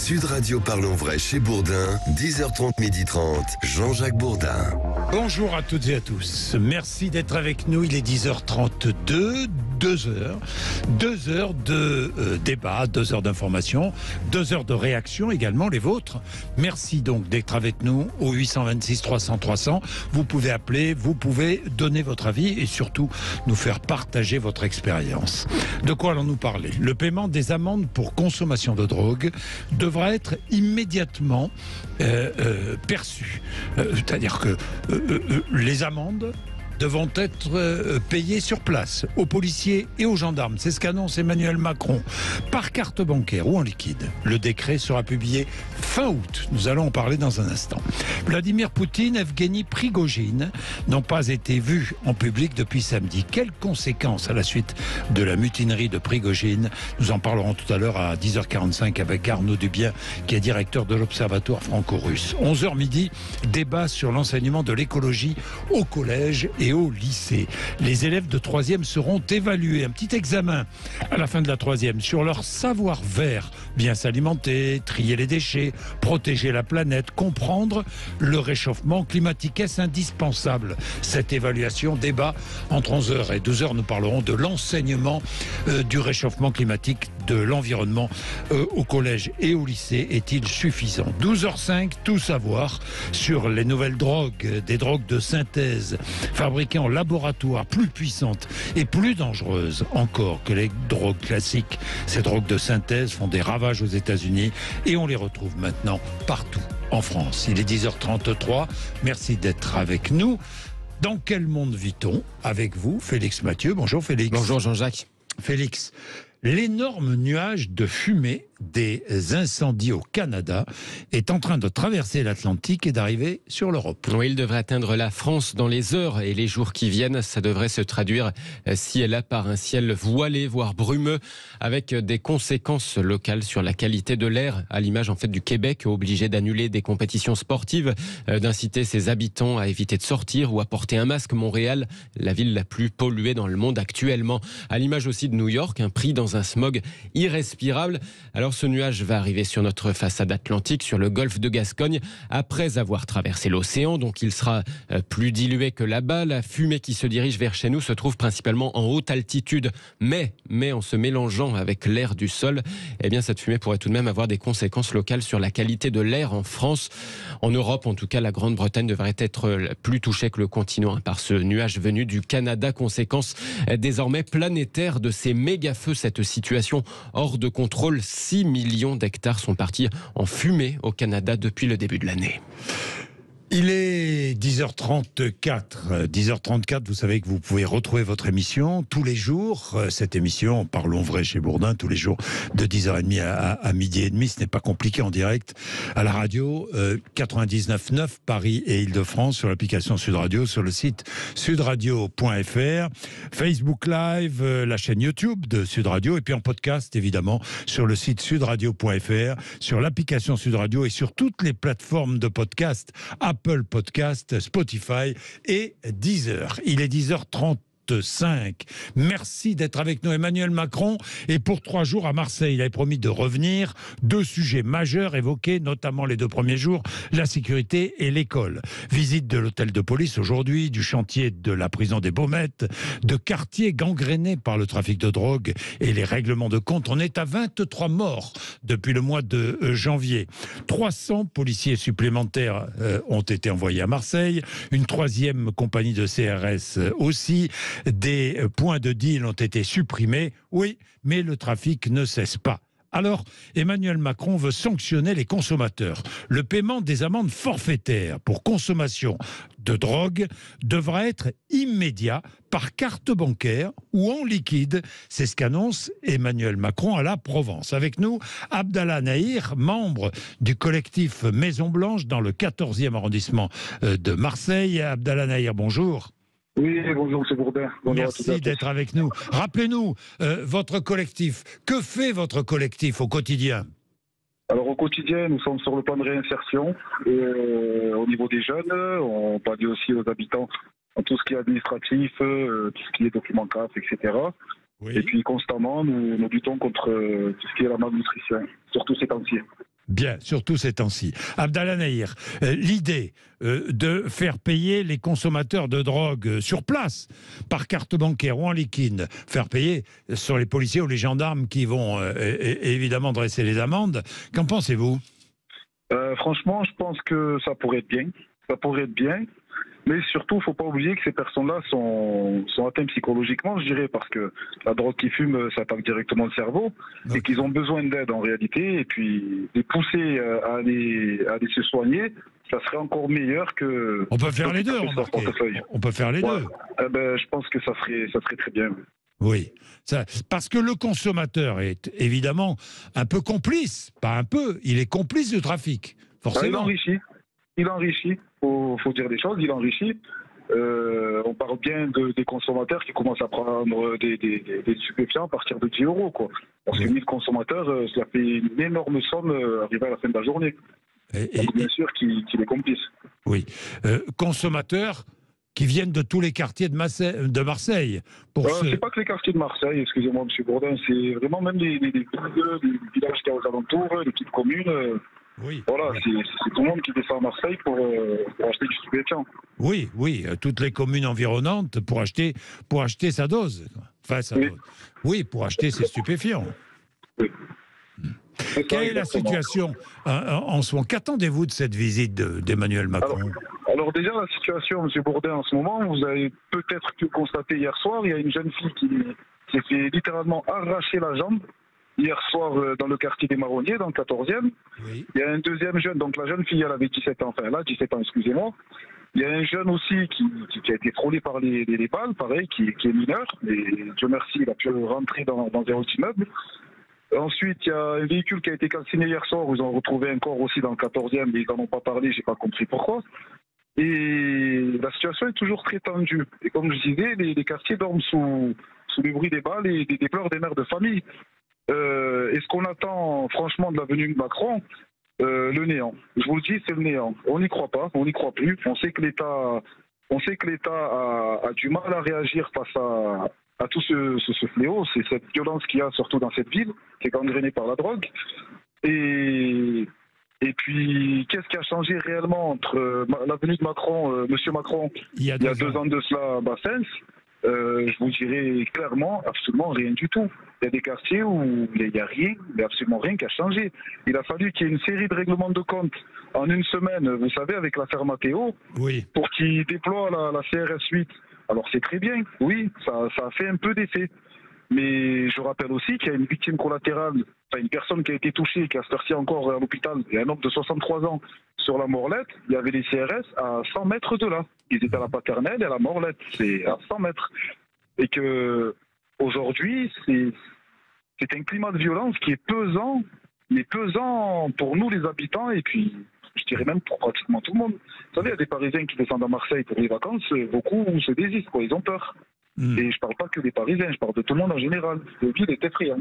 Sud Radio Parlons Vrai chez Bourdin, 10h30, 12h30, Jean-Jacques Bourdin. Bonjour à toutes et à tous. Merci d'être avec nous. Il est 10h32, 2 heures de débat, 2 heures d'information, 2 heures de réaction également, les vôtres. Merci donc d'être avec nous au 826 300 300. Vous pouvez appeler, vous pouvez donner votre avis et surtout nous faire partager votre expérience. De quoi allons-nous parler ? Le paiement des amendes pour consommation de drogue devra être immédiatement perçu. C'est-à-dire que les amendes devront être payées sur place, aux policiers et aux gendarmes. C'est ce qu'annonce Emmanuel Macron, par carte bancaire ou en liquide. Le décret sera publié fin août. Nous allons en parler dans un instant. Vladimir Poutine, Evgeny Prigojine n'ont pas été vus en public depuis samedi. Quelles conséquences à la suite de la mutinerie de Prigojine ? Nous en parlerons tout à l'heure à 10h45 avec Arnaud Dubien, qui est directeur de l'Observatoire franco-russe. 11h midi, débat sur l'enseignement de l'écologie au collège et au lycée. Les élèves de 3e seront évalués. Un petit examen à la fin de la 3e sur leur savoir vert. Bien s'alimenter, trier les déchets, protéger la planète, comprendre le réchauffement climatique. Est-ce indispensable ? Cette évaluation, débat entre 11h et 12h. Nous parlerons de l'enseignement du réchauffement climatique, de l'environnement au collège et au lycée. Est-il suffisant ? 12h05, tout savoir sur les nouvelles drogues, des drogues de synthèse fabriquées en laboratoire, plus puissantes et plus dangereuses encore que les drogues classiques. Ces drogues de synthèse font des ravages aux États-Unis et on les retrouve maintenant partout en France. Il est 10h33. Merci d'être avec nous. Dans quel monde vit-on ? Avec vous, Félix Mathieu. Bonjour Félix. Bonjour Jean-Jacques. Félix, l'énorme nuage de fumée des incendies au Canada est en train de traverser l'Atlantique et d'arriver sur l'Europe. Oui, il devrait atteindre la France dans les heures et les jours qui viennent. Ça devrait se traduire ci et là par un ciel voilé, voire brumeux, avec des conséquences locales sur la qualité de l'air, à l'image en fait du Québec, obligé d'annuler des compétitions sportives, d'inciter ses habitants à éviter de sortir ou à porter un masque. Montréal, la ville la plus polluée dans le monde actuellement, à l'image aussi de New York, pris dans un smog irrespirable. Alors ce nuage va arriver sur notre façade atlantique, sur le golfe de Gascogne, après avoir traversé l'océan, donc il sera plus dilué que là-bas. La fumée qui se dirige vers chez nous se trouve principalement en haute altitude, mais en se mélangeant avec l'air du sol, eh bien cette fumée pourrait tout de même avoir des conséquences locales sur la qualité de l'air en France. En Europe, en tout cas, la Grande-Bretagne devrait être plus touchée que le continent par ce nuage venu du Canada, conséquence désormais planétaire de ces méga-feux. Cette situation hors de contrôle, 6 millions d'hectares sont partis en fumée au Canada depuis le début de l'année. Il est 10h34. 10h34, vous savez que vous pouvez retrouver votre émission tous les jours. Cette émission, Parlons Vrai chez Bourdin, tous les jours de 10h30 à midi et demi. Ce n'est pas compliqué en direct à la radio. 99.9 Paris et Île-de-France sur l'application Sud Radio, sur le site sudradio.fr, Facebook Live, la chaîne YouTube de Sud Radio et puis en podcast évidemment sur le site sudradio.fr, sur l'application Sud Radio et sur toutes les plateformes de podcast. Apple Podcast, Spotify et Deezer. Il est 10h35. Merci d'être avec nous. Emmanuel Macron est pour 3 jours à Marseille. Il avait promis de revenir. 2 sujets majeurs évoqués, notamment les 2 premiers jours, la sécurité et l'école. Visite de l'hôtel de police aujourd'hui, du chantier de la prison des Baumettes, de quartiers gangrénés par le trafic de drogue et les règlements de compte. On est à 23 morts depuis le mois de janvier. 300 policiers supplémentaires ont été envoyés à Marseille. Une 3e compagnie de CRS aussi. Des points de deal ont été supprimés, oui, mais le trafic ne cesse pas. Alors, Emmanuel Macron veut sanctionner les consommateurs. Le paiement des amendes forfaitaires pour consommation de drogue devra être immédiat par carte bancaire ou en liquide. C'est ce qu'annonce Emmanuel Macron à la Provence. Avec nous, Abdallah Nahir, membre du collectif Maison Blanche dans le 14e arrondissement de Marseille. Abdallah Nahir, bonjour. Oui, bonjour M. Bourdin. Merci d'être avec nous. Rappelez-nous, votre collectif, que fait votre collectif au quotidien ? Alors au quotidien, nous sommes sur le plan de réinsertion au niveau des jeunes. On pallie aussi aux habitants en tout ce qui est administratif, tout ce qui est documents CAF, etc. Oui. Et puis constamment, nous luttons contre tout ce qui est la malnutrition, surtout ces temps-ci. Bien, surtout ces temps-ci. Abdallah Nahir, l'idée de faire payer les consommateurs de drogue sur place, par carte bancaire ou en liquide, faire payer sur les policiers ou les gendarmes qui vont évidemment dresser les amendes, qu'en pensez-vous? Franchement, je pense que ça pourrait être bien. Ça pourrait être bien. Mais surtout, il ne faut pas oublier que ces personnes-là sont atteintes psychologiquement, je dirais, parce que la drogue qu'ils fument, ça attaque directement le cerveau, et qu'ils ont besoin d'aide en réalité, et puis les pousser à aller se soigner, ça serait encore meilleur que... On peut faire les deux, remarquez. On peut faire les deux. Je pense que ça serait très bien. Oui, parce que le consommateur est évidemment un peu complice, pas un peu, il est complice du trafic, forcément. Il enrichit, faut dire des choses, il enrichit. On parle bien des consommateurs qui commencent à prendre des stupéfiants à partir de 10 €, quoi. Parce que 1000 consommateurs, ça fait une énorme somme arrivée à la fin de la journée. Donc, bien sûr qu'il est complice. Oui. Consommateurs qui viennent de tous les quartiers de Marseille. C'est pas que les quartiers de Marseille, excusez-moi, M. Bourdin, c'est vraiment même les villages qui y a aux alentours, les petites communes. Oui. Voilà, c'est tout le monde qui descend à Marseille pour acheter du stupéfiant. Oui, toutes les communes environnantes pour acheter sa dose. Enfin, dose. Oui, pour acheter ses stupéfiants. Oui. Quelle est la situation en ce moment? Qu'attendez-vous de cette visite d'Emmanuel Macron? Alors déjà, la situation, M. Bourdin, en ce moment, vous avez peut-être pu constater hier soir, il y a une jeune fille qui s'est fait littéralement arracher la jambe. Hier soir, dans le quartier des Marronniers, dans le 14e. Oui. Il y a un deuxième jeune, donc la jeune fille, elle avait 17 ans, enfin là, 17 ans, excusez-moi. Il y a un jeune aussi qui a été frôlé par les balles, pareil, qui est mineur, mais Dieu merci, il a pu rentrer dans un autre immeuble. Ensuite, il y a un véhicule qui a été calciné hier soir, où ils ont retrouvé un corps aussi dans le 14e, mais ils n'en ont pas parlé, j'ai pas compris pourquoi. Et la situation est toujours très tendue. Et comme je disais, les quartiers dorment sous le bruit des balles et des pleurs des mères de famille. Est-ce qu'on attend franchement de la venue de Macron? Le néant. Je vous le dis, c'est le néant. On n'y croit pas, on n'y croit plus. On sait que l'État a du mal à réagir face à tout ce fléau. C'est cette violence qu'il y a surtout dans cette ville, qui est gangrénée par la drogue. Et puis, qu'est-ce qui a changé réellement entre la venue de Macron, Monsieur Macron, il y a 2 ans de cela à Bassens? Je vous dirais clairement, absolument rien du tout. Il y a des quartiers où il n'y a rien, il n'y a absolument rien qui a changé. Il a fallu qu'il y ait une série de règlements de compte en une semaine, vous savez, avec l'affaire Matteo, pour qu'il déploie la CRS 8. Alors c'est très bien, oui, ça a fait un peu d'effet. Mais je rappelle aussi qu'il y a une victime collatérale, enfin une personne qui a été touchée, qui a sorti encore à l'hôpital, il y a un homme de 63 ans sur la Morlette, il y avait les CRS à 100 mètres de là. Ils étaient à la Paternelle et à la Morlette, c'est à 100 mètres. Et que aujourd'hui, c'est un climat de violence qui est pesant, mais pesant pour nous les habitants et puis je dirais même pour pratiquement tout le monde. Vous savez, il y a des Parisiens qui descendent à Marseille pour les vacances, beaucoup se désistent, quoi, ils ont peur. Et je parle pas que des Parisiens, je parle de tout le monde en général. Le ville est effrayant.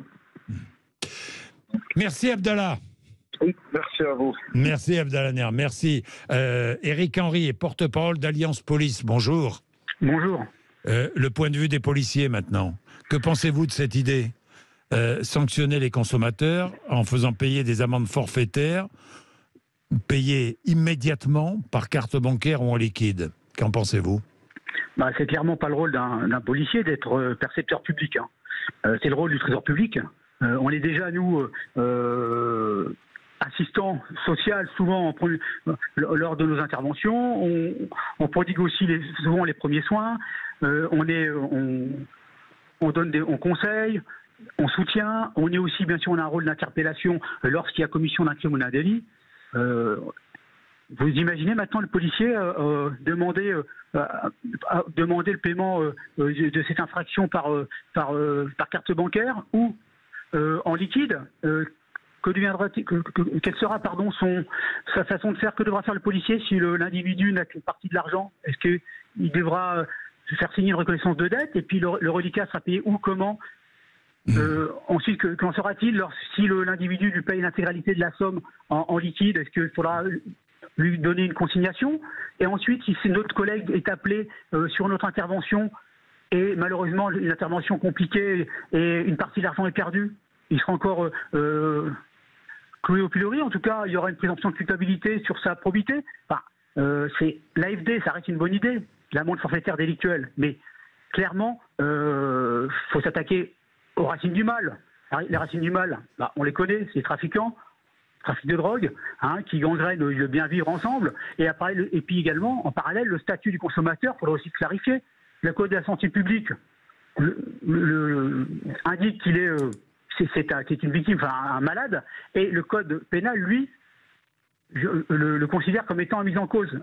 Merci Abdallah. Oui, merci à vous. Merci Abdallah Nahir, merci. Éric Henry est porte-parole d'Alliance Police, bonjour. Bonjour. Le point de vue des policiers maintenant. Que pensez-vous de cette idée? Sanctionner les consommateurs en faisant payer des amendes forfaitaires, payer immédiatement par carte bancaire ou en liquide. Qu'en pensez-vous? C'est clairement pas le rôle d'un policier d'être percepteur public. C'est le rôle du Trésor public. On est déjà, nous, assistants sociaux, souvent lors de nos interventions. On prodigue aussi souvent les premiers soins. On conseille, on soutient. On est aussi, bien sûr, on a un rôle d'interpellation lorsqu'il y a commission d'un crime ou d'un délit. Vous imaginez maintenant le policier demander le paiement de cette infraction par carte bancaire ou en liquide? Quelle sera sa façon de faire? Que devra faire le policier si l'individu n'a qu'une partie de l'argent? Est-ce qu'il devra faire signer une reconnaissance de dette et puis le reliquat sera payé où, comment? Ensuite, qu'en sera-t-il si l'individu lui paye l'intégralité de la somme en liquide? Est-ce qu'il faudra lui donner une consignation? Et ensuite, si notre collègue est appelé sur notre intervention et malheureusement une intervention compliquée et une partie de l'argent est perdue, il sera encore cloué au pilori. En tout cas, il y aura une présomption de culpabilité sur sa probité. Enfin, c'est l'AFD, ça reste une bonne idée, l'amende forfaitaire délictuelle. Mais clairement, faut s'attaquer aux racines du mal. Les racines du mal, on les connaît, c'est les trafiquants, trafic de drogue, qui gangrènent le bien vivre ensemble. Et puis également, en parallèle, le statut du consommateur, il faudrait aussi clarifier. Le Code de la santé publique indique qu'il est, c'est une victime, enfin un malade, et le Code pénal, lui, le considère comme étant mis en cause,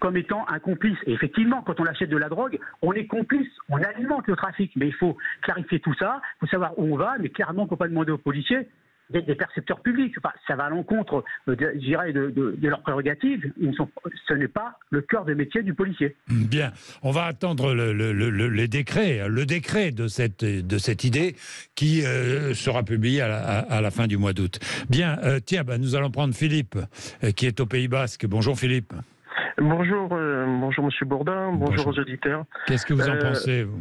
comme étant un complice. Et effectivement, quand on achète de la drogue, on est complice, on alimente le trafic. Mais il faut clarifier tout ça, il faut savoir où on va, mais clairement, il ne faut pas demander aux policiers d'être des percepteurs publics. Enfin, ça va à l'encontre, je dirais, de leurs prérogatives. Ce n'est pas le cœur de métier du policier. Bien, on va attendre le décret de cette idée qui sera publié à la fin du mois d'août. Bien, nous allons prendre Philippe, qui est au Pays Basque. Bonjour Philippe. Bonjour Monsieur Bourdin, bonjour aux auditeurs. Qu'est-ce que vous en pensez, vous ?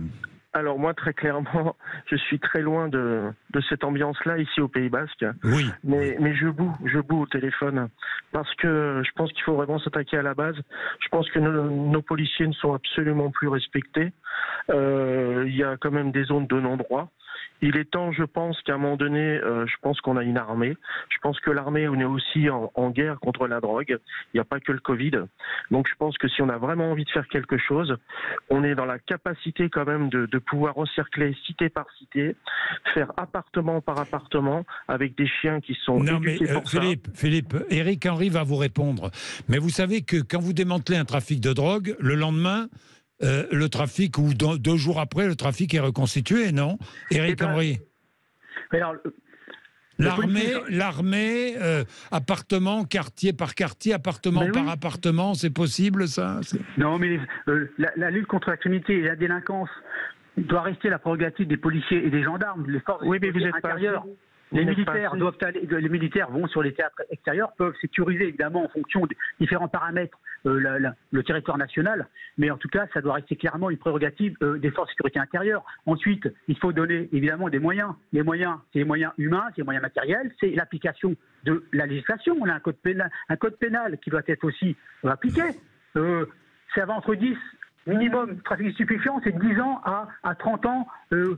Alors moi, très clairement, je suis très loin de cette ambiance-là ici au Pays Basque. Oui. Mais je boue au téléphone parce que je pense qu'il faut vraiment s'attaquer à la base. Je pense que nos policiers ne sont absolument plus respectés. Il y a quand même des zones de non-droit. Il est temps, je pense, qu'à un moment donné, je pense qu'on a une armée. Je pense que l'armée, on est aussi en guerre contre la drogue. Il n'y a pas que le Covid. Donc je pense que si on a vraiment envie de faire quelque chose, on est dans la capacité quand même de pouvoir encercler cité par cité, faire appartement par appartement avec des chiens qui sont éduqués pour ça. Philippe, Éric Henry va vous répondre. Mais vous savez que quand vous démantelez un trafic de drogue, le lendemain, le trafic, ou 2 jours après, le trafic est reconstitué, non, Éric Henry? Alors, l'armée, appartement, quartier par quartier, appartement par appartement, c'est possible ça? Non, mais la lutte contre la criminalité et la délinquance doit rester la prérogative des policiers et des gendarmes, les forces intérieures. Les militaires vont sur les théâtres extérieurs, peuvent sécuriser évidemment en fonction de différents paramètres le territoire national, mais en tout cas ça doit rester clairement une prérogative des forces de sécurité intérieure. Ensuite, il faut donner évidemment des moyens. Les moyens, c'est les moyens humains, c'est les moyens matériels, c'est l'application de la législation. On a un code pénal qui doit être aussi appliqué. Ça va entre 10 minimum trafic stupéfiant, c'est de 10 ans à 30 ans. Il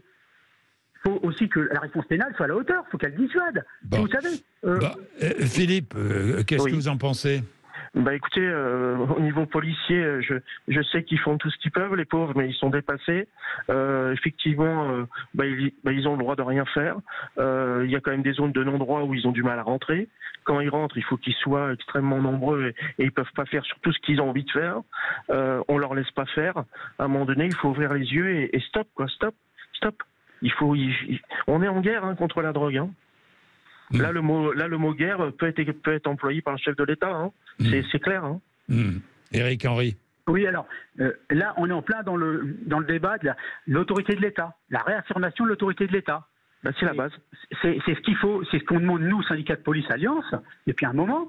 faut aussi que la réponse pénale soit à la hauteur, il faut qu'elle dissuade. Bon. Vous savez. Philippe, qu'est-ce que vous en pensez? Écoutez, au niveau policier, je sais qu'ils font tout ce qu'ils peuvent, les pauvres, mais ils sont dépassés. Effectivement, ils ont le droit de rien faire. Il y a quand même des zones de non-droit où ils ont du mal à rentrer. Quand ils rentrent, il faut qu'ils soient extrêmement nombreux et ils peuvent pas faire sur tout ce qu'ils ont envie de faire. On leur laisse pas faire. À un moment donné, il faut ouvrir les yeux et stop, quoi, stop. On est en guerre contre la drogue. Là, le mot guerre peut être employé par le chef de l'État. C'est clair. Éric Henry. Oui, alors là, on est en plein dans le débat de l'autorité de l'État, la réaffirmation de l'autorité de l'État. C'est la base. C'est ce qu'il faut, c'est ce qu'on demande nous, syndicats de police Alliance, depuis un moment.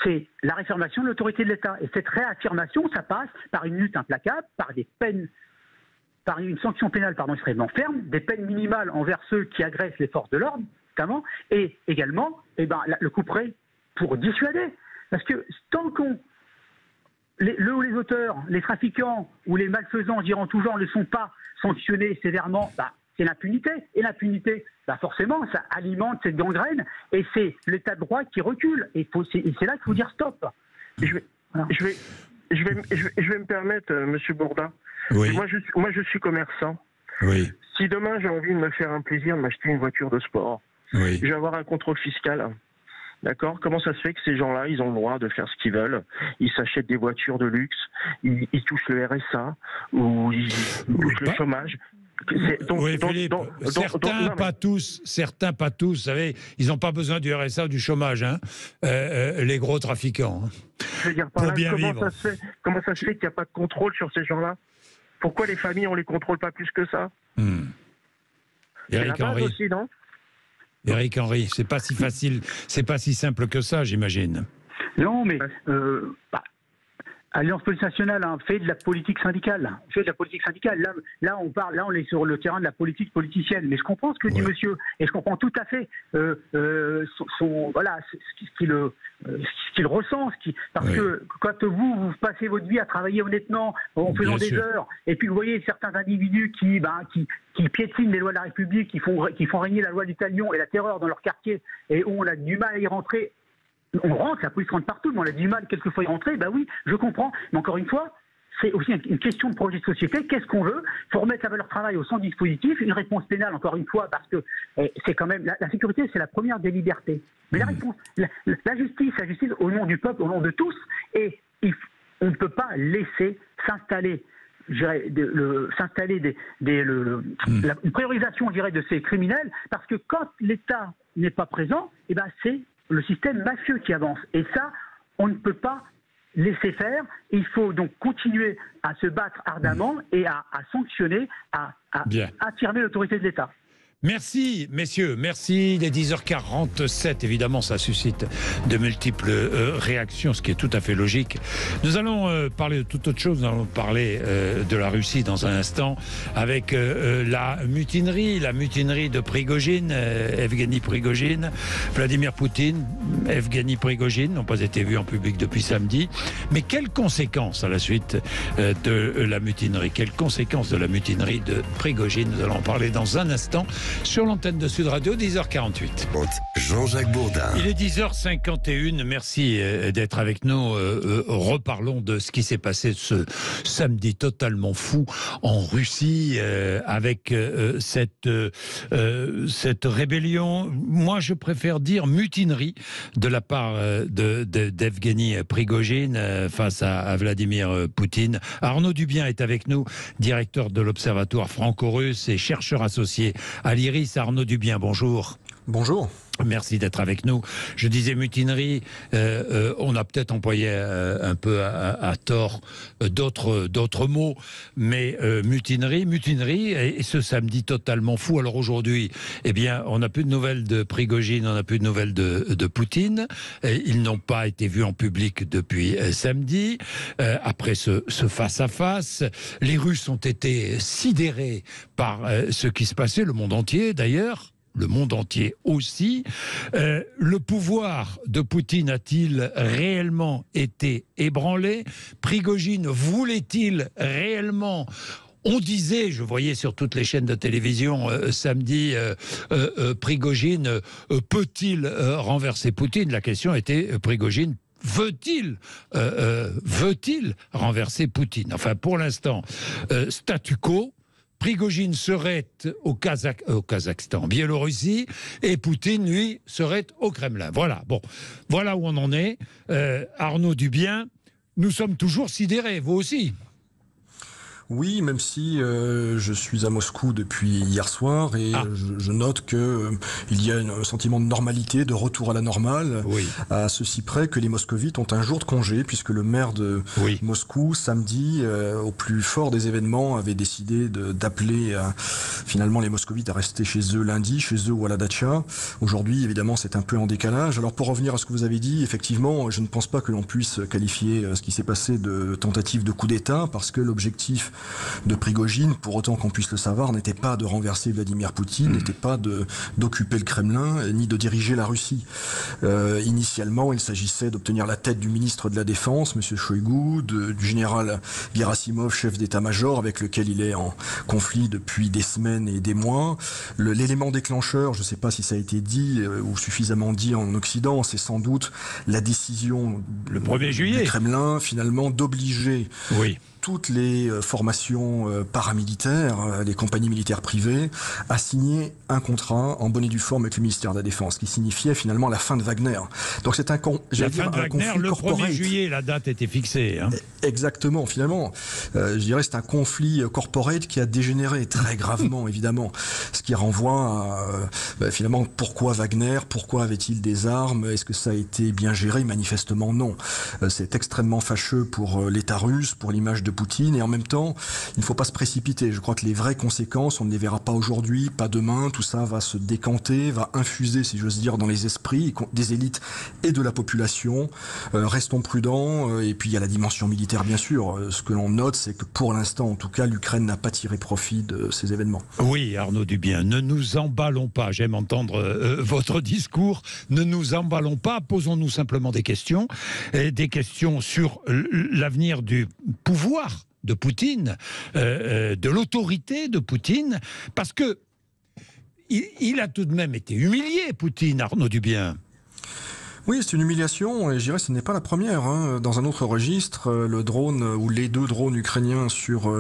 C'est la réaffirmation de l'autorité de l'État. Et cette réaffirmation, ça passe par une lutte implacable, par des peines. Par une sanction pénale extrêmement ferme, des peines minimales envers ceux qui agressent les forces de l'ordre, notamment, et également le couperet pour dissuader. Parce que tant les auteurs, les trafiquants ou les malfaisants, diront tout genre, ne sont pas sanctionnés sévèrement, c'est l'impunité. Et l'impunité, forcément, ça alimente cette gangrène, et c'est l'état de droit qui recule. Et c'est là qu'il faut dire stop. Je vais me permettre, Monsieur Bourdin. Oui. Moi, je suis commerçant. Oui. Si demain j'ai envie de me faire un plaisir, de m'acheter une voiture de sport, je vais avoir un contrôle fiscal. D'accord ? Comment ça se fait que ces gens-là, ils ont le droit de faire ce qu'ils veulent ? Ils s'achètent des voitures de luxe, ils touchent le RSA ou ils touchent le chômage. Philippe, certains pas tous, vous savez, ils n'ont pas besoin du RSA ou du chômage, les gros trafiquants. Je veux dire, comment ça se fait qu'il n'y a pas de contrôle sur ces gens-là ? Pourquoi les familles, on ne les contrôle pas plus que ça ? Éric Henry aussi, non ? Éric Henry, c'est pas si facile, c'est pas si simple que ça, j'imagine. Non, mais Alliance Police Nationale fait de la politique syndicale. Là, on est sur le terrain de la politique politicienne. Mais je comprends ce que dit monsieur, et je comprends tout à fait ce qu'il ressent. Parce que quand vous passez votre vie à travailler honnêtement, en faisant des heures, et puis vous voyez certains individus qui piétinent les lois de la République, qui font régner la loi du talion et la terreur dans leur quartier, et où on a du mal à y rentrer. On rentre, la police rentre partout, mais on a du mal quelquefois à y rentrer. Ben oui, je comprends. Mais encore une fois, c'est aussi une question de projet de société. Qu'est-ce qu'on veut ? Il faut remettre la valeur travail au centre du dispositif. Une réponse pénale, encore une fois, parce que c'est quand même la sécurité, c'est la première des libertés. Mais la réponse, la justice au nom du peuple, au nom de tous, et on ne peut pas laisser s'installer. Une priorisation, je dirais, de ces criminels, parce que quand l'État n'est pas présent, c'est le système mafieux qui avance. Et ça, on ne peut pas laisser faire. Il faut donc continuer à se battre ardemment et à sanctionner, à affirmer l'autorité de l'État. Merci, messieurs, merci. Il est 10h47, évidemment, ça suscite de multiples réactions, ce qui est tout à fait logique. Nous allons parler de toute autre chose, nous allons parler de la Russie dans un instant, avec la mutinerie de Prigojine, Evgeny Prigojine, Vladimir Poutine, Evgeny Prigojine n'ont pas été vus en public depuis samedi. Mais quelles conséquences à la suite de la mutinerie ? Quelles conséquences de la mutinerie de Prigojine ? Nous allons en parler dans un instant. Sur l'antenne de Sud Radio, 10h48. Jean-Jacques Bourdin. Il est 10h51. Merci d'être avec nous. Reparlons de ce qui s'est passé ce samedi totalement fou en Russie avec cette rébellion. Moi, je préfère dire mutinerie de la part d'Evgeny Prigojine face à Vladimir Poutine. Arnaud Dubien est avec nous, directeur de l'Observatoire franco-russe et chercheur associé à l'IRIS. Arnaud Dubien, bonjour. Bonjour. Merci d'être avec nous. Je disais mutinerie, on a peut-être employé un peu à tort d'autres mots, mais mutinerie, et ce samedi totalement fou. Alors aujourd'hui, on n'a plus de nouvelles de Prigojine, on n'a plus de nouvelles de Poutine. Ils n'ont pas été vus en public depuis samedi. Après ce face-à-face, les Russes ont été sidérés par ce qui se passait, le monde entier d'ailleurs. Le monde entier aussi. Le pouvoir de Poutine a-t-il réellement été ébranlé ? Prigojine voulait-il réellement... On disait, je voyais sur toutes les chaînes de télévision samedi, Prigojine peut-il renverser Poutine ? La question était, Prigojine veut-il renverser Poutine ? Enfin, pour l'instant, statu quo. Prigojine serait au Kazakhstan, en Biélorussie, et Poutine, lui, serait au Kremlin. Voilà où on en est. Arnaud Dubien, nous sommes toujours sidérés, vous aussi. Oui, même si je suis à Moscou depuis hier soir et je note que il y a un sentiment de normalité, de retour à la normale, à ceci près que les moscovites ont un jour de congé, puisque le maire de Moscou, samedi, au plus fort des événements, avait décidé d'appeler finalement les moscovites à rester chez eux lundi, chez eux ou à la dacha. Aujourd'hui, évidemment, c'est un peu en décalage. Alors pour revenir à ce que vous avez dit, effectivement, je ne pense pas que l'on puisse qualifier ce qui s'est passé de tentative de coup d'État, parce que l'objectif de Prigojine, pour autant qu'on puisse le savoir, n'était pas de renverser Vladimir Poutine, n'était pas d'occuper le Kremlin, ni de diriger la Russie. Initialement, il s'agissait d'obtenir la tête du ministre de la Défense, M. Shoigu, du général Gerasimov, chef d'état-major, avec lequel il est en conflit depuis des semaines et des mois. L'élément déclencheur, je ne sais pas si ça a été dit ou suffisamment dit en Occident, c'est sans doute la décision le 1er juillet du Kremlin, finalement, d'obliger toutes les formations paramilitaires, les compagnies militaires privées, à signer un contrat en bonne et due forme avec le ministère de la Défense, qui signifiait finalement la fin de Wagner. Donc c'est un conflit le corporate. 1er juillet, la date était fixée. Exactement, finalement. Je dirais c'est un conflit corporate qui a dégénéré très gravement, évidemment. Ce qui renvoie à, finalement, pourquoi Wagner ? Pourquoi avait-il des armes ? Est-ce que ça a été bien géré ? Manifestement non. C'est extrêmement fâcheux pour l'État russe, pour l'image de Poutine. Et en même temps, il ne faut pas se précipiter. Je crois que les vraies conséquences, on ne les verra pas aujourd'hui, pas demain. Tout ça va se décanter, va infuser, si j'ose dire, dans les esprits des élites et de la population. Restons prudents. Et puis il y a la dimension militaire, bien sûr. Ce que l'on note, c'est que pour l'instant, en tout cas, l'Ukraine n'a pas tiré profit de ces événements. Oui, Arnaud Dubien, ne nous emballons pas. J'aime entendre votre discours. Ne nous emballons pas. Posons-nous simplement des questions. Des questions sur l'avenir du pouvoir de Poutine, de l'autorité de Poutine, parce que il a tout de même été humilié, Poutine, Arnaud Dubien. Oui, c'est une humiliation, et je dirais que ce n'est pas la première. Dans un autre registre, le drone ou les 2 drones ukrainiens sur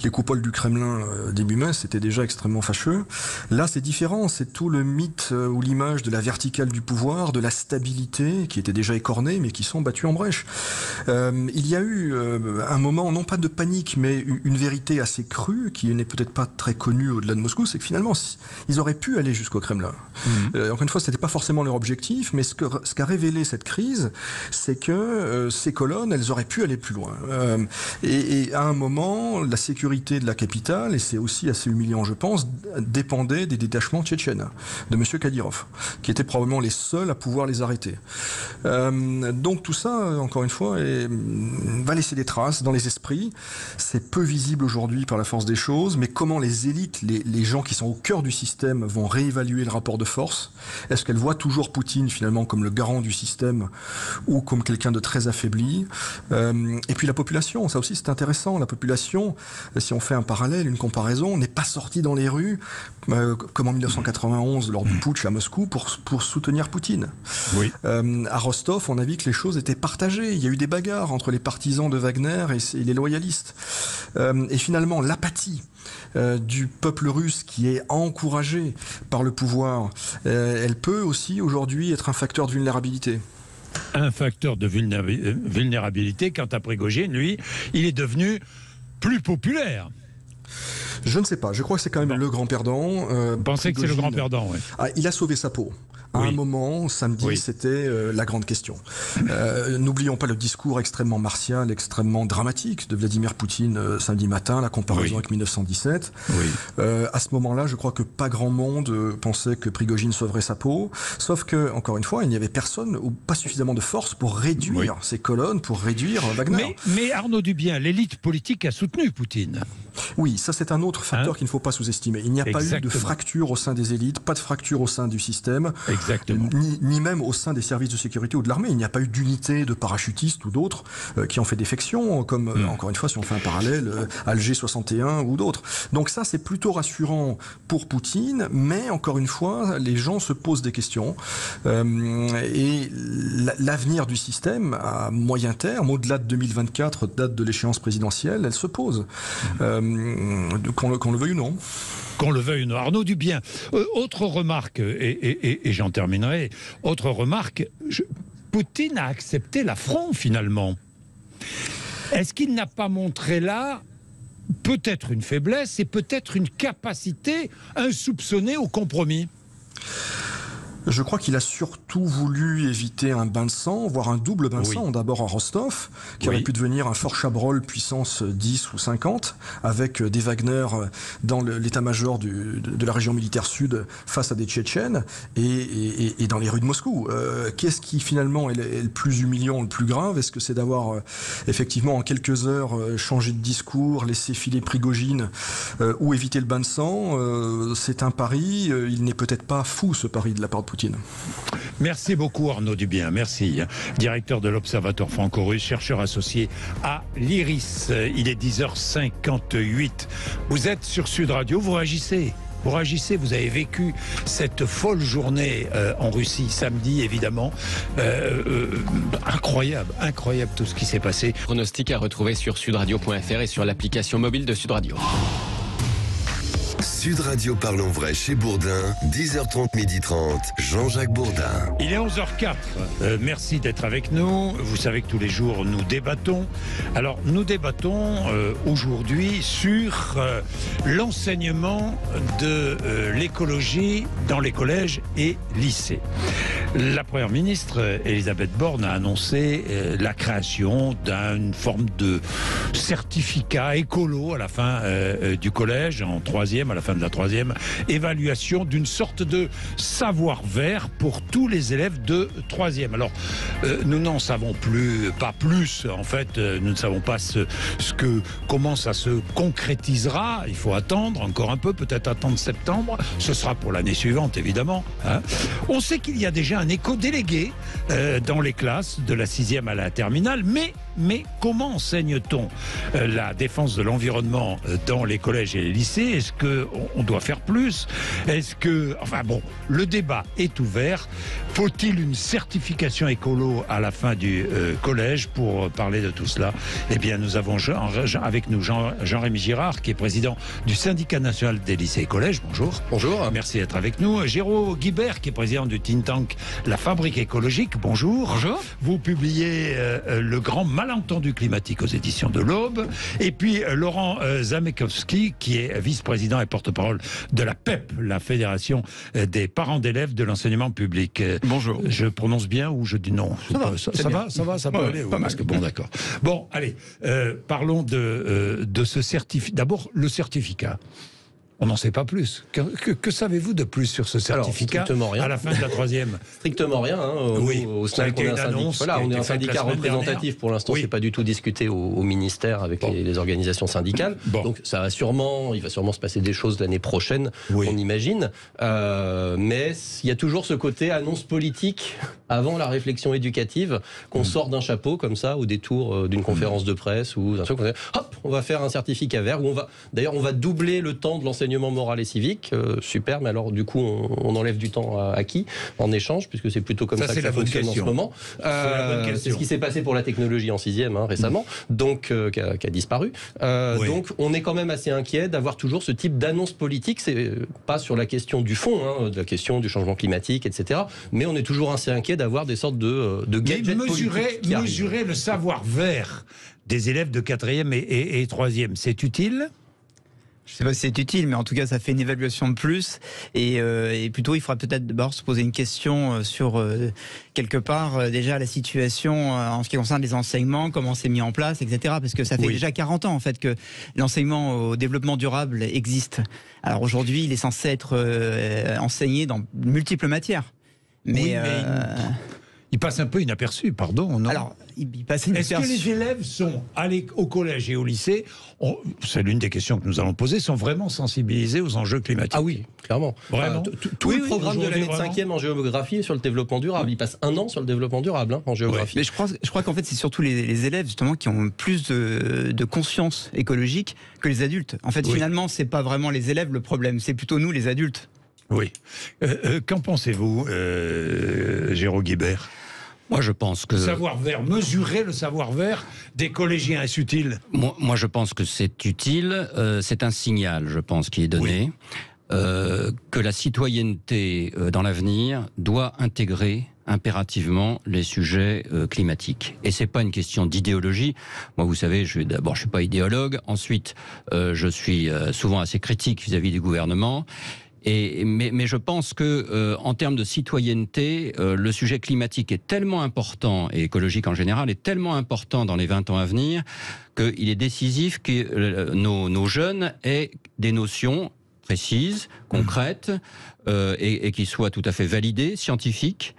les coupoles du Kremlin début mai, c'était déjà extrêmement fâcheux. Là, c'est différent, c'est tout le mythe ou l'image de la verticale du pouvoir, de la stabilité, qui était déjà écornée, mais qui sont battus en brèche. Il y a eu un moment, non pas de panique, mais une vérité assez crue, qui n'est peut-être pas très connue au-delà de Moscou, c'est que finalement, ils auraient pu aller jusqu'au Kremlin. Encore une fois, c'était pas forcément leur objectif, mais ce qu'a révélé cette crise, c'est que ces colonnes, elles auraient pu aller plus loin. Et à un moment, la sécurité de la capitale, et c'est aussi assez humiliant, je pense, dépendait des détachements tchétchènes, de M. Kadyrov, qui étaient probablement les seuls à pouvoir les arrêter. Donc tout ça, encore une fois, va laisser des traces dans les esprits. C'est peu visible aujourd'hui par la force des choses, mais comment les élites, les gens qui sont au cœur du système vont réévaluer le rapport de force? Est-ce qu'elles voient toujours Poutine finalement comme le garant du système ou comme quelqu'un de très affaibli? Et puis la population, ça aussi c'est intéressant. La population, si on fait un parallèle, une comparaison, n'est pas sortie dans les rues comme en 1991 lors du putsch à Moscou pour soutenir Poutine. Oui. À Rostov, on a vu que les choses étaient partagées. Il y a eu des bagarres entre les partisans de Wagner et les loyalistes. Et finalement, l'apathie du peuple russe qui est encouragé par le pouvoir, elle peut aussi aujourd'hui être un facteur de vulnérabilité. Un facteur de vulnérabilité quand à Prigojine, lui, il est devenu plus populaire. Je ne sais pas, je crois que c'est quand même le grand perdant. Vous pensez que c'est le grand perdant, oui. Il a sauvé sa peau. À un moment, samedi, c'était la grande question. N'oublions pas le discours extrêmement martial, extrêmement dramatique de Vladimir Poutine samedi matin, la comparaison avec 1917. À ce moment-là, je crois que pas grand monde pensait que Prigojine sauverait sa peau. Sauf que, encore une fois, il n'y avait personne ou pas suffisamment de force pour réduire ces colonnes, pour réduire Wagner. Mais Arnaud Dubien, l'élite politique a soutenu Poutine. Oui, ça c'est un autre facteur qu'il ne faut pas sous-estimer. Il n'y a pas eu de fracture au sein des élites, pas de fracture au sein du système, ni même au sein des services de sécurité ou de l'armée. Il n'y a pas eu d'unité de parachutistes ou d'autres qui ont fait défection, comme encore une fois si on fait un parallèle, Alger 61 ou d'autres. Donc ça c'est plutôt rassurant pour Poutine, mais encore une fois, les gens se posent des questions. Et l'avenir du système à moyen terme, au-delà de 2024, date de l'échéance présidentielle, elle se pose. Qu'on le veuille ou non. Qu'on le veuille ou non. Arnaud Dubien, autre remarque, et j'en terminerai, autre remarque, Poutine a accepté l'affront finalement. Est-ce qu'il n'a pas montré là peut-être une faiblesse et peut-être une capacité insoupçonnée au compromis ? Je crois qu'il a surtout voulu éviter un bain de sang, voire un double bain de sang, d'abord à Rostov, qui aurait pu devenir un Fort Chabrol puissance 10 ou 50, avec des Wagner dans l'état-major de la région militaire sud face à des Tchétchènes, et dans les rues de Moscou. Qu'est-ce qui finalement est le plus humiliant, le plus grave? Est-ce que c'est d'avoir effectivement en quelques heures changé de discours, laissé filer Prigojine, ou éviter le bain de sang? C'est un pari, il n'est peut-être pas fou ce pari de la part de Poutine. Merci beaucoup Arnaud Dubien, merci. Directeur de l'Observatoire franco-russe, chercheur associé à l'IRIS. Il est 10h58. Vous êtes sur Sud Radio, vous réagissez. Vous avez vécu cette folle journée en Russie samedi, évidemment. Incroyable tout ce qui s'est passé. Pronostic à retrouver sur sudradio.fr et sur l'application mobile de Sud Radio. Sud Radio Parlons Vrai chez Bourdin, 10h30, 12h30, Jean-Jacques Bourdin. Il est 11h04. Merci d'être avec nous. Vous savez que tous les jours, nous débattons. Alors, nous débattons aujourd'hui sur l'enseignement de l'écologie dans les collèges et lycées. La Première ministre, Elisabeth Borne, a annoncé la création d'une forme de certificat écolo à la fin du collège, en troisième, à la fin de la troisième, évaluation d'une sorte de savoir-faire pour tous les élèves de troisième. Alors, nous n'en savons pas plus, en fait, nous ne savons pas comment ça se concrétisera. Il faut attendre encore un peu, peut-être attendre septembre. Ce sera pour l'année suivante, évidemment. On sait qu'il y a déjà un éco-délégué dans les classes de la 6e à la terminale, mais comment enseigne-t-on la défense de l'environnement dans les collèges et les lycées? Est-ce qu'on doit faire plus? Le débat est ouvert. Faut-il une certification écolo à la fin du collège? Pour parler de tout cela, eh bien, nous avons avec nous Jean-Rémy Girard, qui est président du syndicat national des lycées et collèges. Bonjour. Bonjour. Merci d'être avec nous. Géraud Guibert, qui est président du think tank La Fabrique écologique. Bonjour. Bonjour. Vous publiez Le Grand Malentendu climatique aux éditions de l'Aube. Et puis Laurent Zamekowski, qui est vice-président et porte-parole de la PEP, la Fédération des parents d'élèves de l'enseignement public. Bonjour. Je prononce bien ou je dis non? Ça peut aller. Pas mal. Bon, d'accord. Bon, allez, parlons de ce certificat. D'abord, le certificat. On n'en sait pas plus. Que savez-vous de plus sur ce certificat? Alors, à la fin de la troisième? Strictement rien. Oui, ça a été une annonce. Voilà, on est un syndicat représentatif. Pour l'instant, c'est pas du tout discuté au ministère avec les organisations syndicales. Bon. Donc, il va sûrement se passer des choses l'année prochaine, on imagine. Mais il y a toujours ce côté annonce politique avant la réflexion éducative qu'on sort d'un chapeau comme ça au détour d'une conférence de presse ou d'un truc. Hop, on va faire un certificat vert. On va doubler le temps de l'enseignement moral et civique, super, mais alors du coup on enlève du temps à qui en échange, puisque c'est plutôt comme ça que ça fonctionne en ce moment. C'est ce qui s'est passé pour la technologie en 6e récemment, donc qui a disparu. Donc on est quand même assez inquiet d'avoir toujours ce type d'annonce politique. C'est pas sur la question du fond, de la question du changement climatique, etc. Mais on est toujours assez inquiet d'avoir des sortes de gadgets politiques qui mesurer le savoir-faire des élèves de 4e et 3e, c'est utile? Je ne sais pas si c'est utile, mais en tout cas, ça fait une évaluation de plus. Et plutôt, il faudra peut-être d'abord se poser une question sur, quelque part, déjà la situation en ce qui concerne les enseignements, comment c'est mis en place, etc. Parce que ça fait déjà 40 ans, en fait, que l'enseignement au développement durable existe. Alors aujourd'hui, il est censé être enseigné dans multiples matières. Mais il passe un peu inaperçu, pardon, non? Alors, il passe inaperçu. Est-ce que les élèves sont allés au collège et au lycée, c'est l'une des questions que nous allons poser, sont vraiment sensibilisés aux enjeux climatiques? Ah oui, clairement. Vraiment. Tout le programme de l'année de 5e en géographie est sur le développement durable. Il passe 1 an sur le développement durable en géographie. Mais je crois qu'en fait, c'est surtout les élèves justement qui ont plus de conscience écologique que les adultes. En fait, finalement, c'est pas vraiment les élèves le problème, c'est plutôt nous, les adultes. Oui. Qu'en pensez-vous, Géraud Guibert? Moi, je pense que... mesurer le savoir-faire des collégiens, est-ce utile? Moi, je pense que c'est utile. C'est un signal, je pense, qui est donné. Que la citoyenneté, dans l'avenir, doit intégrer impérativement les sujets climatiques. Et c'est pas une question d'idéologie. Moi, vous savez, je suis pas idéologue. Ensuite, je suis souvent assez critique vis-à-vis du gouvernement. Mais je pense que en termes de citoyenneté, le sujet climatique est tellement important, et écologique en général, est tellement important dans les 20 ans à venir, qu'il est décisif que nos jeunes aient des notions précises, concrètes, et qui soient tout à fait validées, scientifiques,